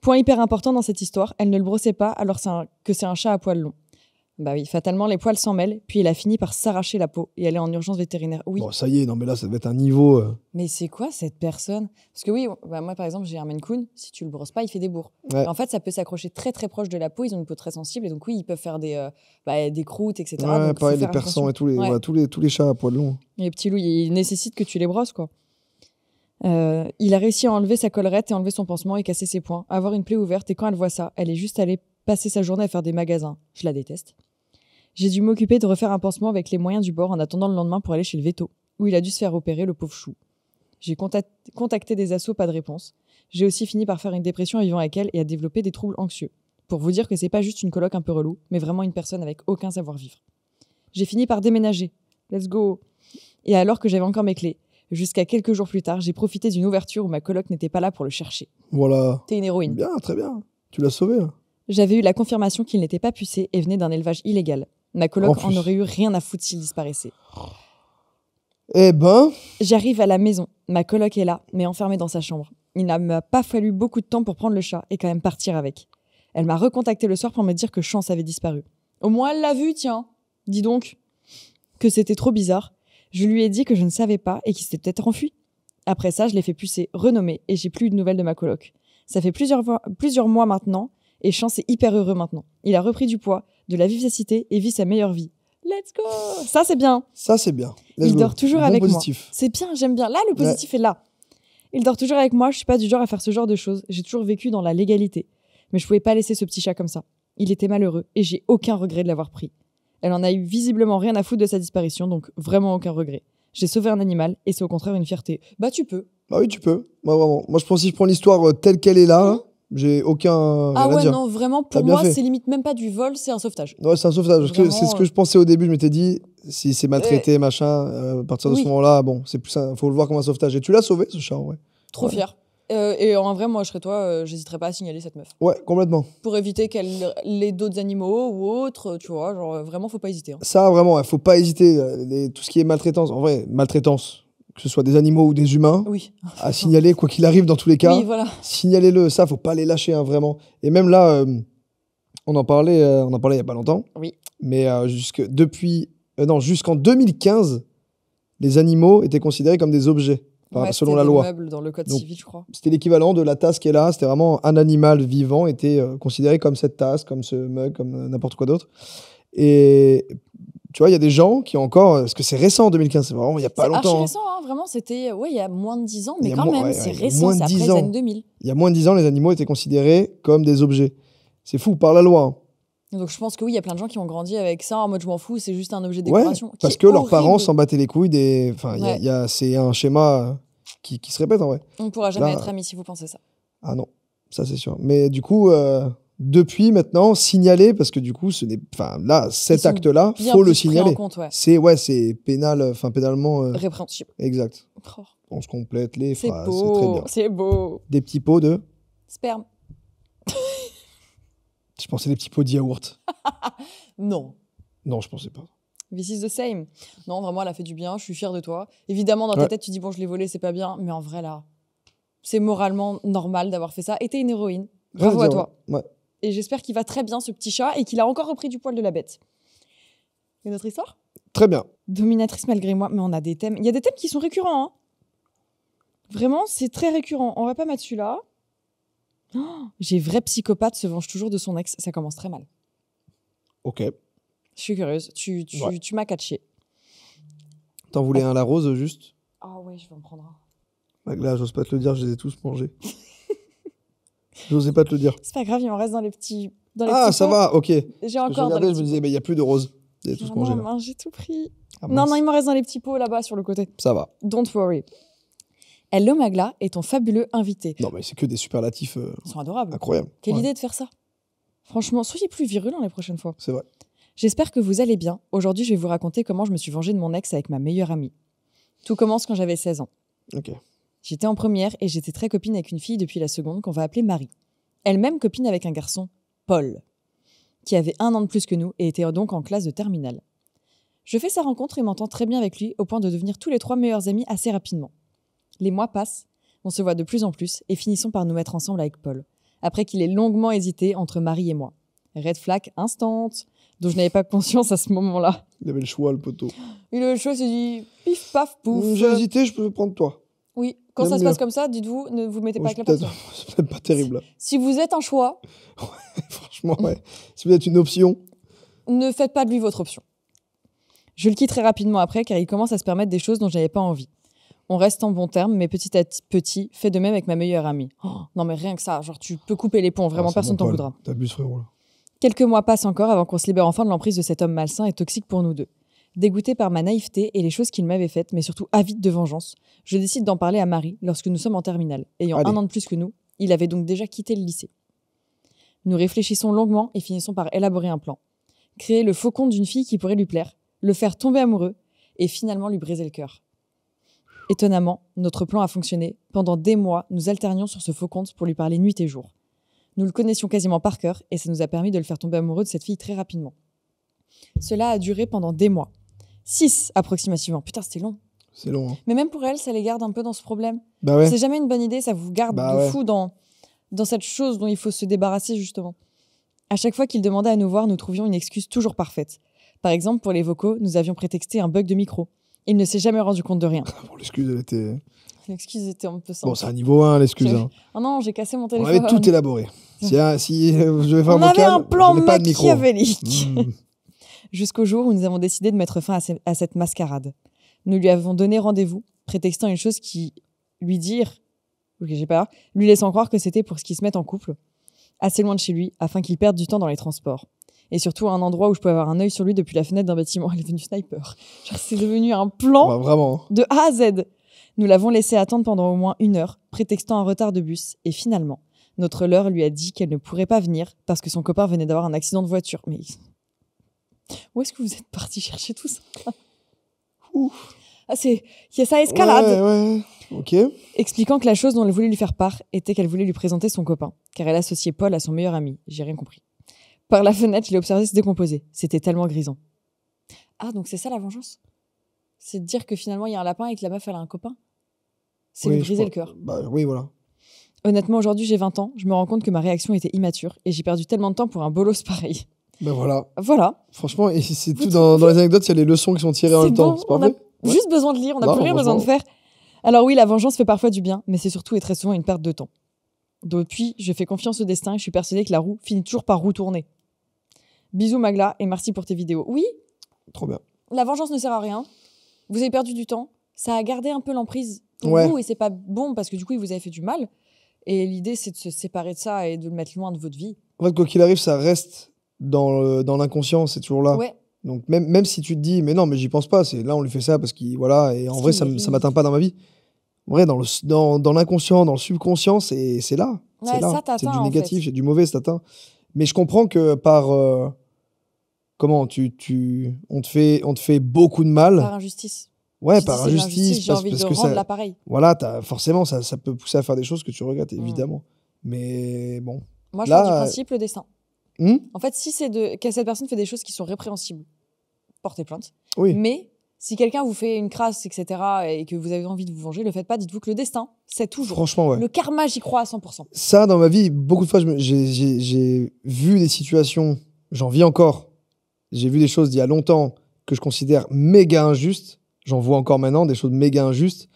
Point hyper important dans cette histoire, elle ne le brossait pas alors que c'est un chat à poils longs. Bah oui, fatalement, les poils s'en mêlent, puis il a fini par s'arracher la peau et aller en urgence vétérinaire. Oui, Bon, ça y est, non, mais là, ça devait être un niveau. mais c'est quoi cette personne? Parce que oui, bah moi par exemple, j'ai un Maine Coon, si tu le brosses pas, il fait des bourres. Ouais. Et en fait, ça peut s'accrocher très très proche de la peau, ils ont une peau très sensible, et donc oui, ils peuvent faire des croûtes, etc. Ouais, donc, faut pareil, les faire persans attention. et tous les, Ouais. voilà, tous les chats à poils longs. Et les petits loups, ils nécessitent que tu les brosses, quoi. Il a réussi à enlever sa collerette et enlever son pansement et casser ses poings, avoir une plaie ouverte, et quand elle voit ça, elle est juste allée passer sa journée à faire des magasins. Je la déteste. J'ai dû m'occuper de refaire un pansement avec les moyens du bord en attendant le lendemain pour aller chez le veto, où il a dû se faire opérer, le pauvre chou. J'ai contacté des assos, pas de réponse. J'ai aussi fini par faire une dépression en vivant avec elle et à développer des troubles anxieux. Pour vous dire que c'est pas juste une coloc un peu relou, mais vraiment une personne avec aucun savoir-vivre. J'ai fini par déménager. Let's go. Et alors que j'avais encore mes clés, jusqu'à quelques jours plus tard, j'ai profité d'une ouverture où ma coloc n'était pas là pour le chercher. Voilà. T'es une héroïne. Bien, très bien. Tu l'as sauvé. Hein. J'avais eu la confirmation qu'il n'était pas pucé et venait d'un élevage illégal. Ma coloc En en plus. aurait eu rien à foutre s'il disparaissait. Eh ben, J'arrive à la maison. Ma coloc est là, mais enfermée dans sa chambre. Il ne m'a pas fallu beaucoup de temps pour prendre le chat et quand même partir avec. Elle m'a recontacté le soir pour me dire que Chance avait disparu. Au moins, elle l'a vu, tiens. Dis donc. Que c'était trop bizarre. Je lui ai dit que je ne savais pas et qu'il s'était peut-être enfui. Après ça, je l'ai fait pucer, renommer et j'ai plus eu de nouvelles de ma coloc. Ça fait plusieurs mois maintenant et Chance est hyper heureux maintenant. Il a repris du poids, de la vivacité et vit sa meilleure vie. Let's go! Ça, c'est bien. ça, c'est bien. Let's Il go. dort toujours Bon avec positif. moi. C'est bien, j'aime bien. Là, le positif est là. Il dort toujours avec moi. Je suis pas du genre à faire ce genre de choses. J'ai toujours vécu dans la légalité. Mais je pouvais pas laisser ce petit chat comme ça. Il était malheureux et j'ai aucun regret de l'avoir pris. Elle en a eu visiblement rien à foutre de sa disparition, donc vraiment aucun regret. J'ai sauvé un animal et c'est au contraire une fierté. Bah, tu peux. Bah oui, tu peux. Moi, vraiment. Moi, je pense que si je prends l'histoire telle qu'elle est là, j'ai aucun. Ah rien à ouais, dire. non, vraiment, T'as pour bien moi, fait. c'est limite même pas du vol, c'est un sauvetage. Ouais, c'est un sauvetage. Parce que Vraiment, c'est ce que je pensais au début. Je m'étais dit, si c'est maltraité, machin, à partir de Oui. ce moment-là, bon, c'est plus ça. Faut le voir comme un sauvetage. Et tu l'as sauvé, ce chat, ouais. Trop Ouais. fier. Et en vrai, moi, je serais toi, j'hésiterais pas à signaler cette meuf. Ouais, complètement. Pour éviter qu'elle ait d'autres animaux ou autres, tu vois, genre vraiment, faut pas hésiter. Hein. Ça, vraiment, il faut pas hésiter. Tout ce qui est maltraitance, en vrai, maltraitance, que ce soit des animaux ou des humains, Oui. à signaler, quoi qu'il arrive dans tous les cas. Oui, voilà. Signalez-le, ça, faut pas les lâcher, hein, vraiment. Et même là, on en parlait il y a pas longtemps. Oui. Mais jusqu'en 2015, les animaux étaient considérés comme des objets, Ouais, selon c'était la des loi. meubles dans le code Donc, civil, je crois. C'était l'équivalent de la tasse qui est là. C'était vraiment un animal vivant était considéré comme cette tasse, comme ce mug, comme n'importe quoi d'autre. Et tu vois, il y a des gens qui ont encore... Parce que c'est récent, 2015, c'est vraiment il n'y a pas C'est longtemps. archi récent, hein, vraiment, c'était il y a moins de 10 ans, mais Il y a quand moins- même, ouais, c'est il y a récent, moins c'est de après 10 les ans. années 2000. Il y a moins de 10 ans, les animaux étaient considérés comme des objets. C'est fou, par la loi. Hein. Donc je pense que oui, il y a plein de gens qui ont grandi avec ça, en mode je m'en fous, c'est juste un objet de Ouais, décoration. qui parce est que leurs parents horrible. s'en battaient les couilles des... Enfin, Ouais. c'est un schéma qui se répète, en vrai. On ne pourra jamais Là- être amis si vous pensez ça. Ah non, ça c'est sûr. Mais du coup, depuis maintenant, signaler, parce que du coup, enfin, là, cet sont acte-là, Bien faut le plus pris en signaler. compte, ouais. C'est pénal, enfin pénalement Répréhensible. exact. Oh, On se complète les c'est phrases, c'est très beau, bien. c'est beau. Des petits pots de... Sperme. Je pensais des petits pots de yaourt. Non. Non, je pensais pas. This is the same. Non, vraiment, elle a fait du bien, je suis fière de toi. Évidemment, dans ta Ouais. tête, tu dis, bon, je l'ai volé, c'est pas bien. Mais en vrai, là, c'est moralement normal d'avoir fait ça. Et t'es une héroïne. Bravo Rien à dire, toi. Ouais. Et j'espère qu'il va très bien, ce petit chat, et qu'il a encore repris du poil de la bête. Une autre histoire Très bien. Dominatrice malgré moi, mais on a des thèmes. Il y a des thèmes qui sont récurrents. Hein. Vraiment, c'est très récurrent. On va pas mettre celui-là. Oh, j'ai vrai psychopathe se venge toujours de son ex. Ça commence très mal. Ok. Je suis curieuse. Tu Ouais. m'as catché. T'en voulais un à la rose, juste? Ah ouais, je vais en prendre un. Bah, là, j'ose pas te le dire, je les ai tous mangés. J'osais pas te le dire. C'est pas grave, il m'en reste dans les petits. Dans les Ah, petits ça pots. va, ok. J'ai Je encore dans regardais, les je me petits disais, il n'y a plus de roses. Vous avez pots. tous Ah mangé, non, là. mince, j'ai tout pris. Ah, Non, mince. non, il m'en reste dans les petits pots là-bas sur le côté. Ça va. Don't worry. Hello Magla est ton fabuleux invité. Non, mais c'est que des superlatifs Ils sont adorables. incroyables. Quelle Ouais, idée de faire ça. Franchement, soyez plus virulents les prochaines fois. c'est vrai. J'espère que vous allez bien. Aujourd'hui, je vais vous raconter comment je me suis vengée de mon ex avec ma meilleure amie. Tout commence quand j'avais 16 ans. Ok. J'étais en première et j'étais très copine avec une fille depuis la seconde qu'on va appeler Marie. Elle-même copine avec un garçon, Paul, qui avait 1 an de plus que nous et était donc en classe de terminale. Je fais sa rencontre et m'entends très bien avec lui au point de devenir tous les 3 meilleurs amis assez rapidement. Les mois passent, on se voit de plus en plus et finissons par nous mettre ensemble avec Paul, après qu'il ait longuement hésité entre Marie et moi. Red flag instant, dont je n'avais pas conscience à ce moment-là. Il avait le choix, le poteau. Il a le choix, il s'est dit pif paf pouf. J'ai hésité, je peux prendre toi. Oui, quand J'aime ça se bien. passe comme ça, dites-vous, ne vous mettez pas avec la C'est personne. c'est peut-être pas terrible, là. Si vous êtes un choix, Franchement, ouais. Si vous êtes une option, ne faites pas de lui votre option. Je le quitte très rapidement après car il commence à se permettre des choses dont je n'avais pas envie. On reste en bon terme, mais petit à petit, fait de même avec ma meilleure amie. Oh, non mais rien que ça, genre tu peux couper les ponts, vraiment ah, c'est personne bon, t'en Paul. voudra. T'abuses, frérot, là. Quelques mois passent encore avant qu'on se libère enfin de l'emprise de cet homme malsain et toxique pour nous deux. Dégoûté par ma naïveté et les choses qu'il m'avait faites, mais surtout avide de vengeance, je décide d'en parler à Marie lorsque nous sommes en terminale. Ayant Allez. 1 an de plus que nous, il avait donc déjà quitté le lycée. Nous réfléchissons longuement et finissons par élaborer un plan. Créer le faux compte d'une fille qui pourrait lui plaire, le faire tomber amoureux et finalement lui briser le cœur. Étonnamment, notre plan a fonctionné. Pendant des mois, nous alternions sur ce faux compte pour lui parler nuit et jour. Nous le connaissions quasiment par cœur et ça nous a permis de le faire tomber amoureux de cette fille très rapidement. Cela a duré pendant des mois. 6 approximativement. Putain, c'était long. C'est long, hein. Mais même pour elle, ça les garde un peu dans ce problème. Bah ouais. C'est jamais une bonne idée, ça vous garde Bah de ouais. fou dans cette chose dont il faut se débarrasser justement. À chaque fois qu'il demandait à nous voir, nous trouvions une excuse toujours parfaite. Par exemple, pour les vocaux, nous avions prétexté un bug de micro. Il ne s'est jamais rendu compte de rien. Bon, l'excuse, elle était... L'excuse était un peu simple. Bon, c'est un niveau 1, l'excuse. J'ai- Hein. Oh non, j'ai cassé mon On téléphone. avait tout élaboré. Si je devais faire On un avait vocal, un plan j'avais pas de micro. machiavélique. Mmh. Jusqu'au jour où nous avons décidé de mettre fin à cette mascarade. Nous lui avons donné rendez-vous, prétextant une chose qui lui lui laissant croire que c'était pour qu'il se mette en couple, assez loin de chez lui, afin qu'il perde du temps dans les transports. Et surtout à un endroit où je pouvais avoir un œil sur lui depuis la fenêtre d'un bâtiment. Elle est devenue sniper. Genre, c'est devenu un plan Bah, vraiment. de A à Z. Nous l'avons laissé attendre pendant au moins 1 heure, prétextant un retard de bus. Et finalement, notre leurre lui a dit qu'elle ne pourrait pas venir parce que son copain venait d'avoir un accident de voiture. Mais où est-ce que vous êtes parti chercher tout ça? Ouf. Ah, ça escalade. Ouais, ouais. Ok. Expliquant que la chose dont elle voulait lui faire part était qu'elle voulait lui présenter son copain, car elle associait Paul à son meilleur ami. J'ai rien compris. Par la fenêtre, je l'ai observé se décomposer. C'était tellement grisant. Ah, donc c'est ça la vengeance? C'est de dire que finalement il y a un lapin et que la meuf elle a un copain? C'est Oui, lui je briser le crois- cœur. Bah oui, voilà. Honnêtement, aujourd'hui j'ai 20 ans, je me rends compte que ma réaction était immature et j'ai perdu tellement de temps pour un bolos pareil. Bah voilà. Voilà, Franchement, et c'est Vous tout dans les anecdotes, il y a les leçons qui sont tirées en c'est même temps. bon, C'est pas on a vrai? Ouais. juste besoin de lire, on n'a Non, plus rien besoin de franchement. faire. Alors oui, la vengeance fait parfois du bien, mais c'est surtout et très souvent une perte de temps. Depuis, je fais confiance au destin et je suis persuadée que la roue finit toujours par retourner. Bisous Magla et merci pour tes vidéos. Oui, Trop bien. la vengeance ne sert à rien. Vous avez perdu du temps. Ça a gardé un peu l'emprise pour Ouais. vous et c'est pas bon parce que du coup, il vous avez fait du mal. Et l'idée, c'est de se séparer de ça et de le mettre loin de votre vie. En fait, quoi qu'il arrive, ça reste dans l'inconscient, c'est toujours là. Ouais. Donc même si tu te dis, mais non, mais j'y pense pas, c'est là on lui fait ça parce qu'il voilà, et en Parce vrai qu'il ça mérite. m'atteint pas dans ma vie. En vrai, dans l'inconscient, dans le subconscient, c'est là. Ouais, C'est là. ça t'atteint, C'est du en négatif, fait. c'est du mauvais, ça t'atteint. Mais je comprends que par comment on te fait beaucoup de mal. Par injustice. Ouais, Je par dis, c'est une injustice, j'ai envie parce de que rendre ça, l'appareil. voilà, forcément ça peut pousser à faire des choses que tu regrettes, Mm. évidemment. Mais bon. Moi, je Là, pars du principe le destin. Hmm. En fait, si que cette personne fait des choses qui sont répréhensibles, portez plainte. Oui. Mais si quelqu'un vous fait une crasse, etc., et que vous avez envie de vous venger, le faites pas. Dites-vous que le destin, c'est toujours. Franchement, ouais. Le karma, j'y crois à 100%. Ça, dans ma vie, beaucoup de fois, j'ai vu des situations, j'en vis encore. J'ai vu des choses d'il y a longtemps que je considère méga injustes. J'en vois encore maintenant, des choses méga injustes.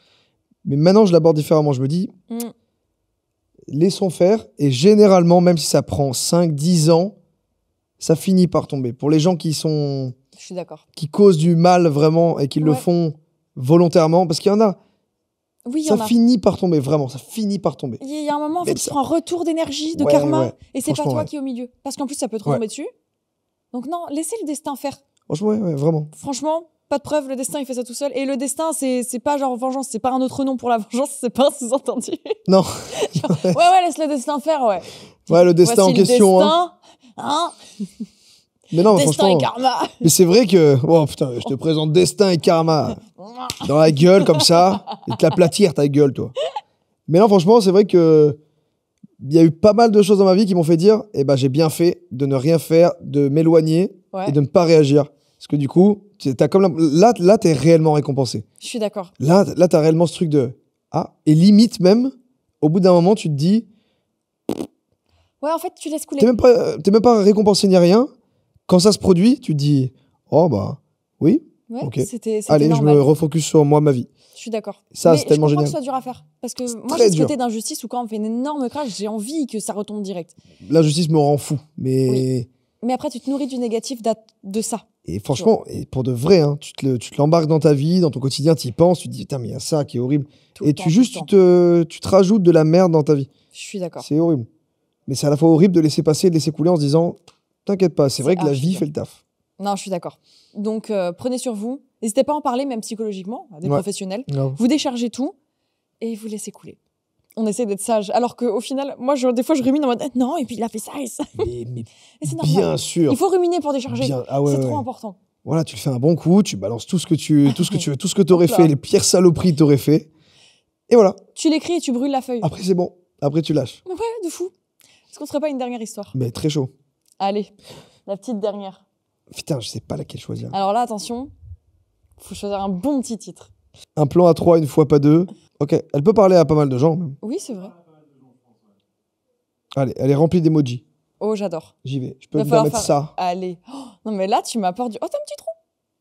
Mais maintenant, je l'aborde différemment. Je me dis, Mm. laissons faire. Et généralement, même si ça prend 5-10 ans, ça finit par tomber. Pour les gens qui Je suis d'accord. causent du mal vraiment et qui le Ouais. font volontairement, parce qu'il y en a, Oui, il y ça en a. finit par tomber, vraiment, ça finit par tomber. Il y a un moment, en Mais fait, tu ça- prends un retour d'énergie, de Ouais, karma, ouais. et c'est pas Franchement, toi ouais. qui est au milieu. Parce qu'en plus, ça peut te Ouais. retomber dessus. Donc non, laissez le destin faire. Franchement, ouais, vraiment. Franchement, pas de preuve, le destin, il fait ça tout seul. Et le destin, c'est pas genre vengeance, c'est pas un autre nom pour la vengeance, c'est pas un sous-entendu. Non, Ouais, laisse le destin faire, ouais. ouais, le destin Voici en question. Le hein. destin, hein. Mais non, mais Destin et franchement. karma. Mais c'est vrai que. Oh putain, je te présente destin et karma dans la gueule comme ça, et te l'aplatir ta gueule, toi. Mais non, franchement, c'est vrai que. Il y a eu pas mal de choses dans ma vie qui m'ont fait dire, eh ben, j'ai bien fait de ne rien faire, de m'éloigner Ouais, et de ne pas réagir. Parce que du coup, t'as comme là, t'es réellement récompensé. je suis d'accord. Là, t'as réellement ce truc de ah, et limite même, au bout d'un moment, tu te dis, Ouais, en fait, tu laisses couler. t'es même pas récompensé ni rien. Quand ça se produit, tu te dis, oh bah oui, Ouais, ok. c'était Allez, normal. je me refocus sur moi, ma vie. Je suis d'accord. Ça, Mais c'est tellement je comprends génial. que ce soit dur à faire. Parce que moi, très j'ai ce dur. côté d'injustice où quand on me fait une énorme crash, j'ai envie que ça retombe direct. L'injustice me rend fou, mais Mais après, tu te nourris du négatif de ça. et franchement, et pour de vrai, hein, tu te l'embarques dans ta vie, dans ton quotidien, tu y penses, tu te dis putain, mais il y a ça qui est horrible. Tout le Et temps, tu tout juste, le temps. tu te rajoutes de la merde dans ta vie. Je suis d'accord. C'est horrible. Mais c'est à la fois horrible de laisser passer, de laisser couler en se disant t'inquiète pas, c'est C'est vrai que la archi vie dur. fait le taf. Non, je suis d'accord. Donc, prenez sur vous. N'hésitez pas à en parler, même psychologiquement, à des Ouais. professionnels. Grave. Vous déchargez tout et vous laissez couler. On essaie d'être sage. Alors qu'au final, moi, des fois, je rumine en mode non, et puis il a fait ça et ça. Mais Et c'est normal. bien sûr. Il faut ruminer pour décharger. Bien. Ah ouais, C'est ouais, trop ouais. important. Voilà, tu le fais un bon coup, tu balances tout ce que tu veux, tout ce que t'aurais Hop là. fait, les pires saloperies que t'aurais fait. Et voilà. Tu l'écris et tu brûles la feuille. Après, c'est bon. Après, tu lâches. Ouais, de fou. Est-ce qu'on ferait pas une dernière histoire? Mais très chaud. Allez, la petite dernière. Putain, je sais pas laquelle choisir. Alors là, attention, faut choisir un bon petit titre. Un plan à 3, une fois pas deux. Ok, elle peut parler à pas mal de gens, même. Oui, c'est vrai. Allez, elle est remplie d'emojis. Oh, j'adore. J'y vais. Je peux Va bien falloir mettre faire- ça. Allez. Oh, non, mais là, tu m'as peur du. Oh, t'as un petit trou.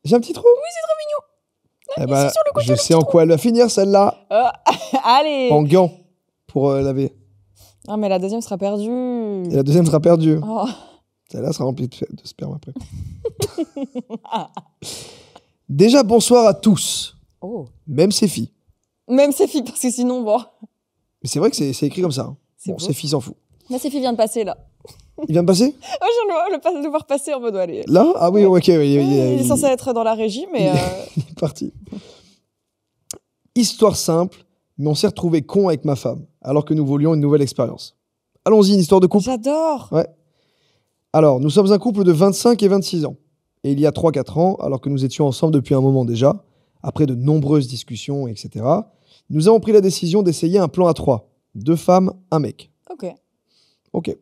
J'ai un petit trou. Oui, c'est trop mignon. Eh ici, ben, sur le côté, je le sais petit en quoi elle va finir, celle-là. Allez. En gants pour laver. Ah, mais la deuxième sera perdue. Et la deuxième sera perdue. Oh. Celle-là sera remplie de sperme après. Déjà, bonsoir à tous. Oh. Même ces filles. Même ses filles, parce que sinon, bon. Mais c'est vrai que c'est écrit comme ça. Hein. C'est Bon, beau. ces filles s'en fout. Là, ses filles vient de passer, là. Il vient de passer Oh, je viens de le voir passer en mode, allez. Là Ah oui, ok. Oui, Il est censé être dans la régie, mais. il est parti. Histoire simple, mais on s'est retrouvé con avec ma femme, alors que nous voulions une nouvelle expérience. Allons-y, une histoire de couple. J'adore. Ouais. Alors, nous sommes un couple de 25 et 26 ans. Et il y a 3-4 ans, alors que nous étions ensemble depuis un moment déjà, après de nombreuses discussions, etc., nous avons pris la décision d'essayer un plan à 3. 2 femmes, un mec. Ok. Ok.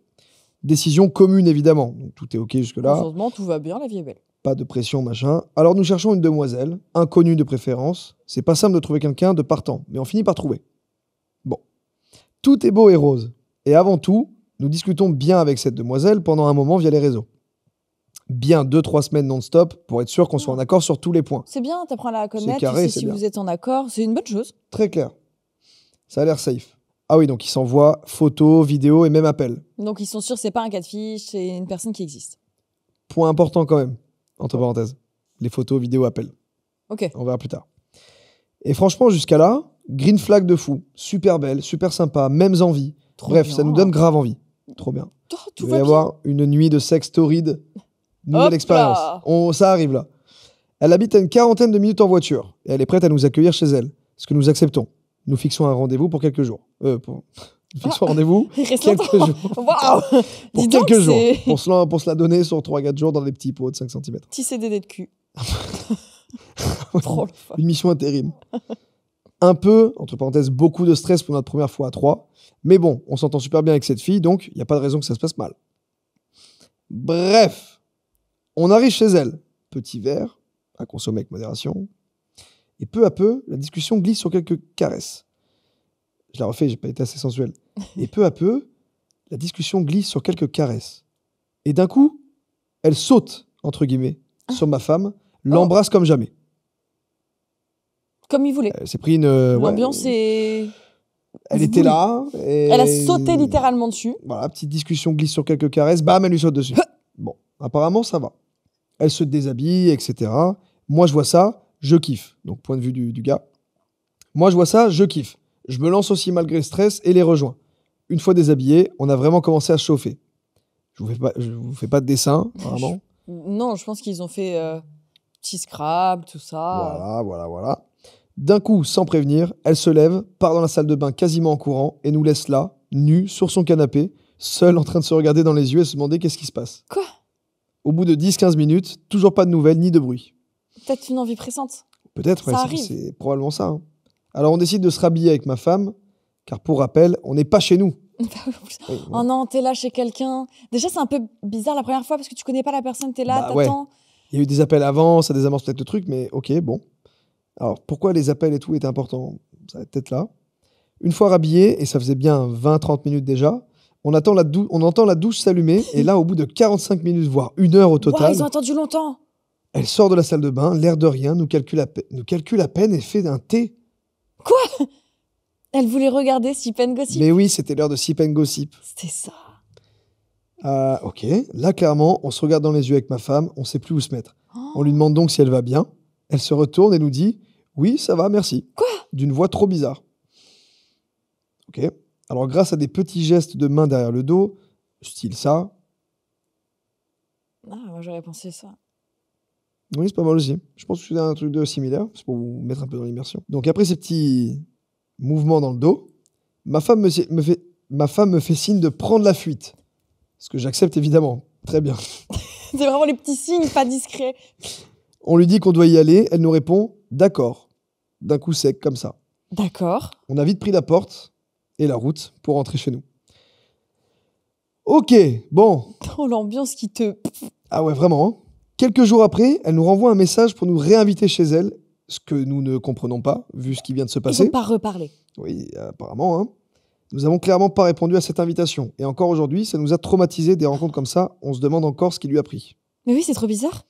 Décision commune, évidemment. Donc, tout est ok jusque-là. Heureusement, tout va bien, la vie est belle. Pas de pression, machin. Alors, nous cherchons une demoiselle, inconnue de préférence. C'est pas simple de trouver quelqu'un de partant, mais on finit par trouver. Bon. Tout est beau et rose. Et avant tout, nous discutons bien avec cette demoiselle pendant un moment via les réseaux. Bien 2-3 semaines non-stop pour être sûr qu'on soit en accord sur tous les points. C'est bien, t'apprends à la connaître, carré, tu sais c'est si bien. vous êtes en accord, c'est une bonne chose. Très clair. Ça a l'air safe. Ah oui, donc il s'envoie photos, vidéos et même appels. Donc ils sont sûrs que c'est pas un cas de fiche, c'est une personne qui existe. Point important quand même, entre parenthèses. Les photos, vidéos, appels. Ok. On verra plus tard. Et franchement, jusqu'à là, green flag de fou. Super belle, super sympa, mêmes envies. Trop Bref, bien. ça nous donne grave envie. Trop bien. Oh, Il tout va y va bien. avoir une nuit de sexe torride. Nouvelle Hop expérience. là. Ça arrive là. Elle habite à une quarantaine de minutes en voiture. Et elle est prête à nous accueillir chez elle. Ce que nous acceptons. Nous fixons un rendez-vous pour quelques jours. Nous fixons un rendez-vous Il reste quelques longtemps. jours. Waouh. Pour Dis donc, quelques jours. c'est Pour se la donner sur 3-4 jours dans des petits pots de 5 cm. petit CDD de cul. Trop le fun. Une mission intérim. Un peu, entre parenthèses, beaucoup de stress pour notre première fois à 3. Mais bon, on s'entend super bien avec cette fille, donc il n'y a pas de raison que ça se passe mal. Bref, on arrive chez elle. Petit verre, à consommer avec modération. Et peu à peu, la discussion glisse sur quelques caresses. Je la refais, j'ai pas été assez sensuel. Et peu à peu, la discussion glisse sur quelques caresses. Et d'un coup, elle saute, entre guillemets, sur ma femme, l'embrasse comme jamais. Comme il voulait. Elle s'est pris une... L'ambiance est... Elle était là. Et... Elle a sauté littéralement dessus. Voilà, petite discussion glisse sur quelques caresses. Bam, elle lui saute dessus. Bon, apparemment, ça va. Elle se déshabille, etc. Moi, je vois ça, je kiffe. Donc, point de vue du gars. Moi, je vois ça, je kiffe. Je me lance aussi malgré le stress et les rejoins. Une fois déshabillé, on a vraiment commencé à se chauffer. Je vous fais pas de dessin, apparemment. Non, je pense qu'ils ont fait petit Scrabble, tout ça. Voilà. D'un coup, sans prévenir, elle se lève, part dans la salle de bain quasiment en courant et nous laisse là, nus, sur son canapé, seule en train de se regarder dans les yeux et se demander qu'est-ce qui se passe. Quoi? Au bout de 10-15 minutes, toujours pas de nouvelles ni de bruit. Peut-être une envie pressante. Peut-être, Ça ouais, arrive. c'est probablement ça. Hein. Alors on décide de se rhabiller avec ma femme, car pour rappel, on n'est pas chez nous. Oui, Oh non, t'es là chez quelqu'un. Déjà, c'est un peu bizarre la première fois parce que tu connais pas la personne, t'es là, Bah ouais. t'attends. Il y a eu des appels avant, ça désamorce peut-être le truc, mais ok, bon. Alors pourquoi les appels et tout étaient importants? Ça va être peut-être là. Une fois rhabillé, et ça faisait bien 20-30 minutes déjà, on entend la douche s'allumer, et là, au bout de 45 minutes, voire 1 heure au total, Wow, ils ont attendu longtemps. elle sort de la salle de bain, l'air de rien, nous calcule à peine et fait un thé. Elle voulait regarder Sip and Gossip. Mais oui, c'était l'heure de Sip and Gossip. C'était ça. Ok, là clairement, on se regarde dans les yeux avec ma femme, on sait plus où se mettre. Oh. On lui demande donc si elle va bien. Elle se retourne et nous dit « Oui, ça va, merci ». Quoi? D'une voix trop bizarre. Ok, alors grâce à des petits gestes de main derrière le dos, style ça, Ah, moi j'aurais pensé ça. oui, c'est pas mal aussi. Je pense que c'est un truc de similaire, c'est pour vous mettre un peu dans l'immersion. Donc après ces petits mouvements dans le dos, ma femme me fait signe de prendre la fuite. Ce que j'accepte évidemment. Très bien. C'est vraiment les petits signes pas discrets. On lui dit qu'on doit y aller, elle nous répond « D'accord », d'un coup sec, comme ça. D'accord. On a vite pris la porte et la route pour rentrer chez nous. Ok, bon. Oh, l'ambiance qui te... Ah ouais, vraiment. Hein. Quelques jours après, elle nous renvoie un message pour nous réinviter chez elle, ce que nous ne comprenons pas, vu ce qui vient de se Ils passer. ont pas reparlé. Oui, apparemment. Hein. Nous avons clairement pas répondu à cette invitation. Et encore aujourd'hui, ça nous a traumatisé des rencontres comme ça. On se demande encore ce qui lui a pris. Mais oui, c'est trop bizarre.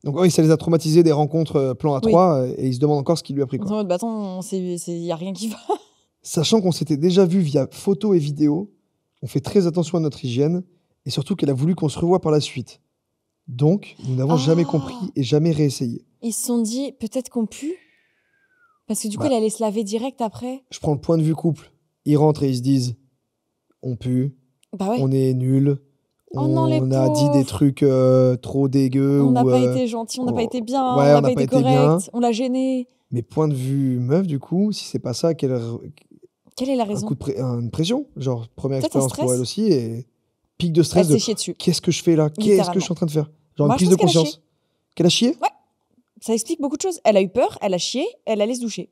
Donc oui, ça les a traumatisés des rencontres plan à Oui. 3 et ils se demandent encore ce qui lui a pris. En Quoi. mode, bah attends, y a rien qui va. Sachant qu'on s'était déjà vu via photos et vidéos, on fait très attention à notre hygiène et surtout qu'elle a voulu qu'on se revoie par la suite. Donc, nous n'avons jamais compris et jamais réessayé. Ils se sont dit, peut-être qu'on pue. Parce que du coup, Bah. elle allait se laver direct après. Je prends le point de vue couple. Ils rentrent et ils se disent on pue, Bah ouais. on est nuls, Oh non, les on a dit des pauvres. trucs trop dégueux. On n'a ou, pas été gentil, on n'a pas été bien, ouais, on n'a pas été correct, bien. on l'a gêné. Mais point de vue meuf, du coup, si c'est pas ça, Quelle est la un raison? coup de une pression, genre première Peut-être un expérience pour stress. elle aussi, et pic de Elle stress s'est de chiée dessus. qu'est-ce que je fais là? Qu'est-ce que Littéralement. je suis en train de faire? Genre Moi, une je prise de pense qu'elle a conscience. Qu'elle a chié? Ça explique beaucoup de choses. Elle a eu peur, elle a chié, elle allait se doucher.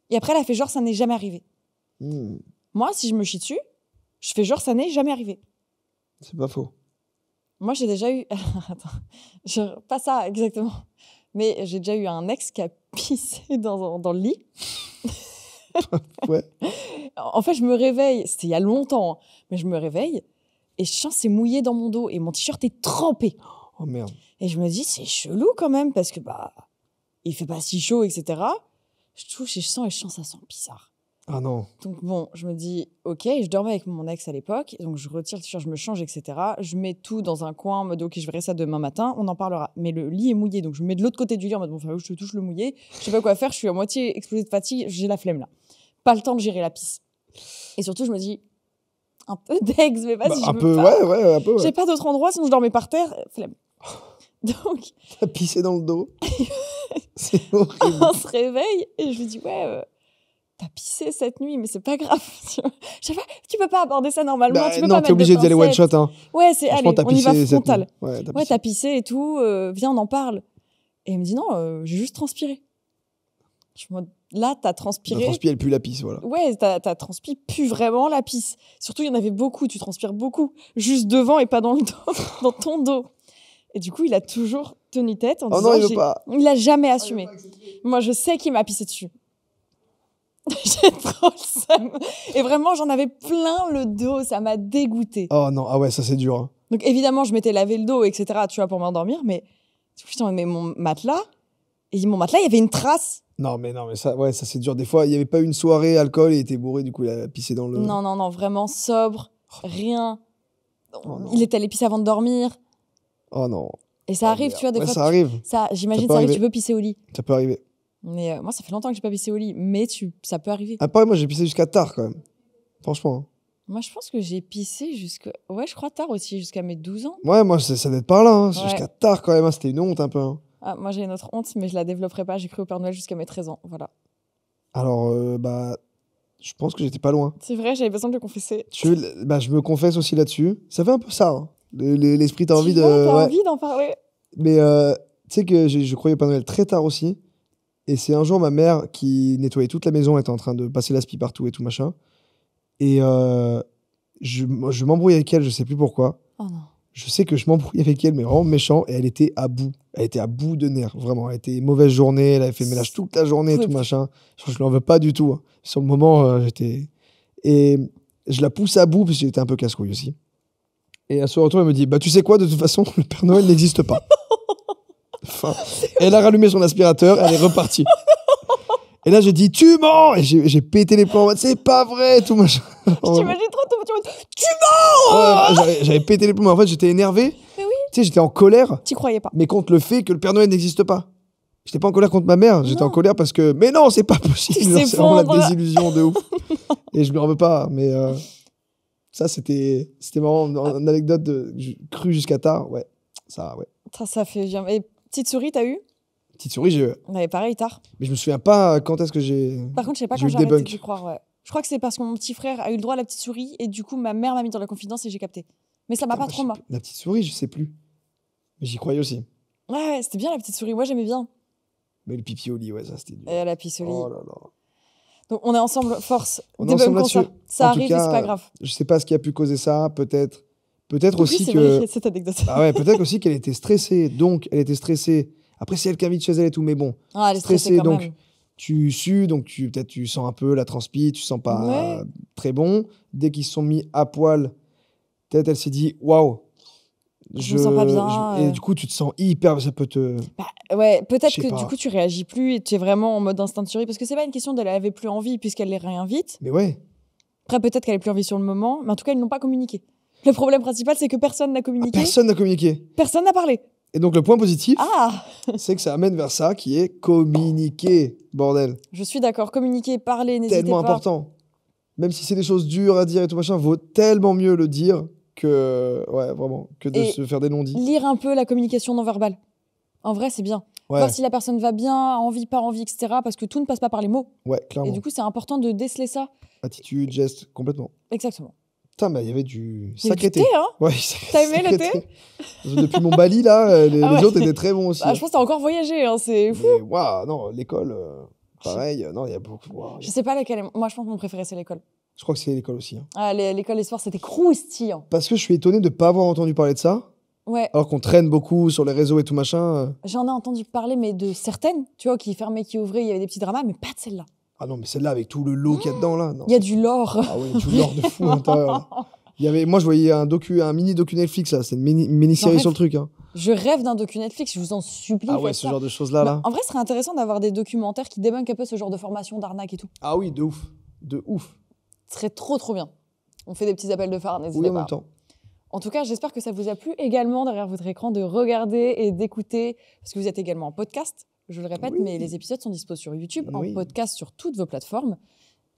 Et après, elle a fait genre, ça n'est jamais arrivé. Hmm, Moi, si je me chie dessus, je fais genre, ça n'est jamais arrivé. c'est pas faux. Moi, j'ai déjà eu... Attends, pas ça exactement. Mais j'ai déjà eu un ex qui a pissé dans le lit. Ouais. En fait, je me réveille, c'était il y a longtemps, hein, mais je me réveille et je sens c'est mouillé dans mon dos et mon t-shirt est trempé. Oh merde. Et je me dis, c'est chelou quand même parce que bah, il fait pas si chaud, etc. Je touche et je sens ça sent bizarre. Ah non. Donc bon, je me dis, ok, je dormais avec mon ex à l'époque, donc je retire le t-shirt, je me change, etc. Je mets tout dans un coin en mode, ok, je verrai ça demain matin, on en parlera. Mais le lit est mouillé, donc je me mets de l'autre côté du lit en mode, bon, enfin, je touche le mouillé, je sais pas quoi faire, je suis à moitié explosée de fatigue, j'ai la flemme là. Pas le temps de gérer la pisse. Et surtout, je me dis, un peu d'ex, mais vas-y, je un veux peu, pas. ouais, un peu. J'ai Ouais. pas d'autre endroit, sinon je dormais par terre, flemme. Donc, T'as pissé dans le dos. C'est horrible. on se réveille et je lui dis, ouais, t'as pissé cette nuit, mais c'est pas grave. Je sais pas, tu peux pas aborder ça normalement, Bah, tu peux non, pas t'es mettre obligé de d'y aller one pincettes. shot. Hein. Ouais, c'est allez, Franchement, t'as on y va pissé cette frontal. nuit. Ouais, t'as Ouais, pissé. t'as pissé et tout, viens, on en parle. Et elle me dit, non, j'ai juste transpiré. Je suis en mode, là, t'as La transpiré. transpi, elle pue la pisse, voilà. Ouais, t'as transpiré, pue vraiment la pisse. Surtout, il y en avait beaucoup, tu transpires beaucoup. Juste devant et pas dans le dos, dans ton dos. Et du coup, il a toujours tenu tête en Oh disant, non, il veut pas. il a jamais assumé. Moi, je sais qu'il m'a pissé dessus. J'ai trop le seum. Et vraiment, j'en avais plein le dos, ça m'a dégoûté. Oh non, ah ouais, ça c'est dur. Hein. Donc évidemment, je m'étais lavé le dos, etc., tu vois, pour m'endormir, mais putain, mais mon matelas, il y avait une trace. Non, mais ça, ouais, ça c'est dur. Des fois, il n'y avait pas une soirée alcool et il était bourré, du coup, il a pissé dans le. Non, vraiment sobre, rien. Oh non. Il était allé pisser avant de dormir. Oh non. Et ça Oh, arrive, merde. tu vois, des Ouais, fois. ça arrive. J'imagine, Ça peut ça arrive, arriver. tu peux pisser au lit. Ça peut arriver. Mais moi, ça fait longtemps que j'ai pas pissé au lit, mais ça peut arriver. Après, moi, j'ai pissé jusqu'à tard quand même. Franchement. Hein. Moi, je pense que j'ai pissé jusqu'à. Ouais, je crois tard aussi, jusqu'à mes 12 ans. Ouais, moi, ça doit être par là. Hein. Ouais. Jusqu'à tard quand même. Hein. C'était une honte un peu. Hein. Ah, moi, j'ai une autre honte, mais je la développerai pas. J'ai cru au Père Noël jusqu'à mes 13 ans. Voilà. Alors, bah, je pense que j'étais pas loin. C'est vrai, j'avais besoin de le confesser. Bah, je me confesse aussi là-dessus. Ça fait un peu ça. Hein. L'esprit, t'as envie de. T'as ouais. envie d'en parler. Mais tu sais que je croyais au Père Noël très tard aussi. Et c'est un jour ma mère qui nettoyait toute la maison, elle était en train de passer l'aspi partout et tout machin. Et je m'embrouille avec elle, je sais plus pourquoi. Oh non. Je sais que je m'embrouille avec elle, mais vraiment méchant. Et elle était à bout. Elle était à bout de nerfs, vraiment. Elle était mauvaise journée, elle avait fait le ménage toute la journée et Ouais. tout machin. Je lui en veux pas du tout. Hein. Sur le moment, j'étais. Et je la pousse à bout parce que j'étais un peu casse-couille aussi. Et à ce retour, elle me dit, bah tu sais quoi, de toute façon, le Père Noël n'existe pas. Enfin, elle a rallumé son aspirateur, elle est repartie. Et là, j'ai dit, tu mens! Et j'ai pété les plombs en mode, c'est pas vrai, tout machin. J'imagine trop tout. Tu Ouais, j'avais pété les plombs, mais en fait, j'étais énervé. Mais oui. Tu sais, j'étais en colère, T'y croyais pas. mais contre le fait que le Père Noël n'existe pas. J'étais pas en colère contre ma mère, j'étais Non. en colère parce que, mais non, c'est pas possible, Tu genre, c'est vraiment la s'effondres. désillusion de ouf. Et je lui en veux pas, mais ça, c'était vraiment une anecdote crue jusqu'à tard, ouais. Ça, ouais. Ça fait bien. Et petite souris, t'as eu? Petite souris, j'ai eu. On avait pareil tard. Mais je me souviens pas quand est-ce que j'ai. Par contre, je sais pas J'ai quand eu j'ai le arrêté debunk. d'y croire. Ouais. Je crois que c'est parce que mon petit frère a eu le droit à la petite souris et du coup, ma mère m'a mis dans la confidence et j'ai capté. Mais ça m'a pas trop moi. La petite souris, je sais plus. Mais j'y croyais aussi. Ouais, c'était bien la petite souris. Moi, j'aimais bien. Mais le pipi au lit, ouais, ça c'était dur. Et la pisse au lit. Oh là là. Donc, on est ensemble, force. On est ensemble Débunkons ça. là-dessus. Ça En tout arrive cas, et c'est pas grave. Je sais pas ce qui a pu causer ça, peut-être Donc, aussi oui, c'est que. vrai, il y a cette anecdote. Ah ouais, peut-être aussi qu'elle était stressée. Donc, elle était stressée. Après, c'est elle qui invite chez elle et tout, mais bon. Ah, elle est stressée Stressée, quand donc même. tu sues, donc peut-être tu sens un peu la transpi, tu sens pas Ouais. très bon. Dès qu'ils se sont mis à poil, peut-être elle s'est dit waouh. Je me sens pas bien, Et du coup, tu te sens hyper. Ça peut te. Bah, ouais, peut-être Je sais que pas. du coup, tu réagis plus et tu es vraiment en mode instinct de survie parce que c'est pas une question d'elle avait plus envie puisqu'elle les réinvite. Mais ouais. Après, peut-être qu'elle avait plus envie sur le moment, mais en tout cas, ils n'ont pas communiqué. Le problème principal, c'est que personne n'a communiqué. Personne n'a communiqué. Personne n'a parlé. Et donc, le point positif, Ah, c'est que ça amène vers ça qui est communiquer, bordel. je suis d'accord. Communiquer, parler, n'hésitez Tellement pas. important. Même si c'est des choses dures à dire et tout machin, vaut tellement mieux le dire que. Ouais, vraiment. Que de Et se faire des non-dits. Lire un peu la communication non verbale. En vrai, c'est bien. Ouais, Voir si la personne va bien, a envie, pas envie, etc. Parce que tout ne passe pas par les mots. ouais, Et clairement. du coup, c'est important de déceler ça. Attitude, geste, complètement. Exactement. Putain, mais il y avait du Il y a du sacré thé, thé. hein. Ouais, T'as aimé le sacré Depuis mon Bali, là, les Ah ouais. autres étaient très bons aussi. Ah, je pense que t'as encore voyagé, hein, c'est fou. Mais waouh, non, l'école, pareil, non, il y a beaucoup. Waouh, Je sais pas laquelle. Moi, je pense que mon préféré, c'est l'école. je crois que c'est l'école aussi. Hein. Ah, l'école, les soirs, c'était croustillant. Parce que je suis étonné de ne pas avoir entendu parler de ça, Ouais, alors qu'on traîne beaucoup sur les réseaux et tout machin. j'en ai entendu parler, mais de certaines, tu vois, qui fermaient, qui ouvraient, il y avait des petits dramas, mais pas de celle-là. Ah non, mais celle-là, avec tout le lot qu'il y a dedans, là. Non. Il y a du lore. Ah oui, tout l'or de fou à l'intérieur. Là. Il y avait, moi, je voyais un mini docu Netflix, là. C'est une mini-série J'en sur le truc. Hein. Je rêve d'un docu Netflix, je vous en supplie. Ah ouais, faites ce ça. genre de choses-là, là. En vrai, ce serait intéressant d'avoir des documentaires qui débunkent un peu ce genre de formation d'arnaque et tout. Ah oui, de ouf. De ouf. Ce serait trop, trop bien. On fait des petits appels de phare, Oui, n'hésitez en pas. même temps. En tout cas, j'espère que ça vous a plu également derrière votre écran de regarder et d'écouter, parce que vous êtes également en podcast, je le répète, Oui. mais les épisodes sont dispo sur YouTube, Oui. en podcast sur toutes vos plateformes.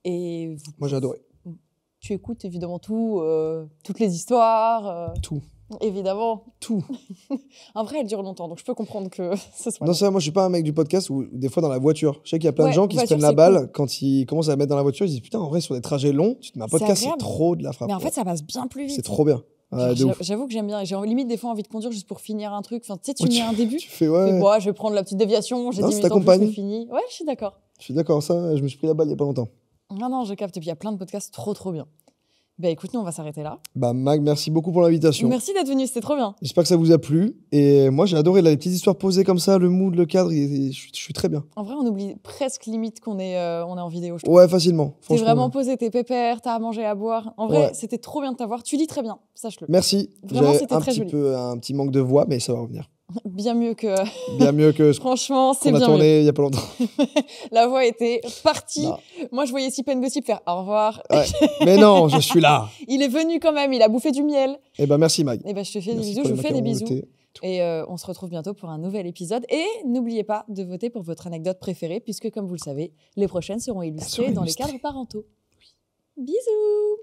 Et Moi, j'ai adoré. tu écoutes évidemment tout, toutes les histoires. Tout. Évidemment. Tout. En vrai, elle dure longtemps, donc je peux comprendre que ce soit. Non, c'est vrai, moi, je suis pas un mec du podcast où, des fois, dans la voiture, je sais qu'il y a plein Ouais, de gens qui se voiture, prennent la c'est balle cool. quand ils commencent à la mettre dans la voiture. Ils se disent, putain, en vrai, sur des trajets longs, tu te mets un C'est podcast, c'est agréable. trop de la frappe. Mais en fait, ça passe bien plus vite. C'est trop bien. Ouais, de ouf. J'avoue que j'aime bien. J'ai limite des fois envie de conduire juste pour finir un truc. Enfin, tu sais, tu Ouais, mets un début. Tu fais, Tu ouais. fais, bon, je vais prendre la petite déviation. J'ai Non, 10 c'est minutes ta en plus, compagne. c'est fini. Ouais, je suis d'accord. Je suis d'accord, ça, je me suis pris la balle il y a pas longtemps. Non, je capte. Et puis, il y a plein de podcasts trop, trop bien. Bah écoute, nous, on va s'arrêter là. Bah, Mag, merci beaucoup pour l'invitation. Merci d'être venu, c'était trop bien. J'espère que ça vous a plu. Et moi, j'ai adoré les petites histoires posées comme ça, le mood, le cadre. Je suis très bien. En vrai, on oublie presque limite qu'on est en vidéo. Je trouve. Ouais, facilement. T'es Franchement. vraiment posé, t'es pépère, t'as à manger, à boire. En vrai, Ouais. c'était trop bien de t'avoir. Tu lis très bien, sache-le. Merci. Vraiment, J'avais c'était un très petit joli. peu un petit manque de voix, mais ça va revenir. Bien mieux que. Bien mieux que ce Franchement, c'est qu'on a bien mieux. tourné il y a pas longtemps. La voix était partie. Non. Moi, je voyais Sip and Gossip faire au revoir. Ouais. Mais non, je suis là. Il est venu quand même, il a bouffé du miel. Eh ben, merci, Mag. Et ben, je te fais des Merci bisous, pour je les vous fais des macarons bisous. au thé. Et on se retrouve bientôt pour un nouvel épisode. Et n'oubliez pas de voter pour votre anecdote préférée, puisque comme vous le savez, les prochaines seront illustrées seront dans les illustrées. cadres parentaux. Bisous!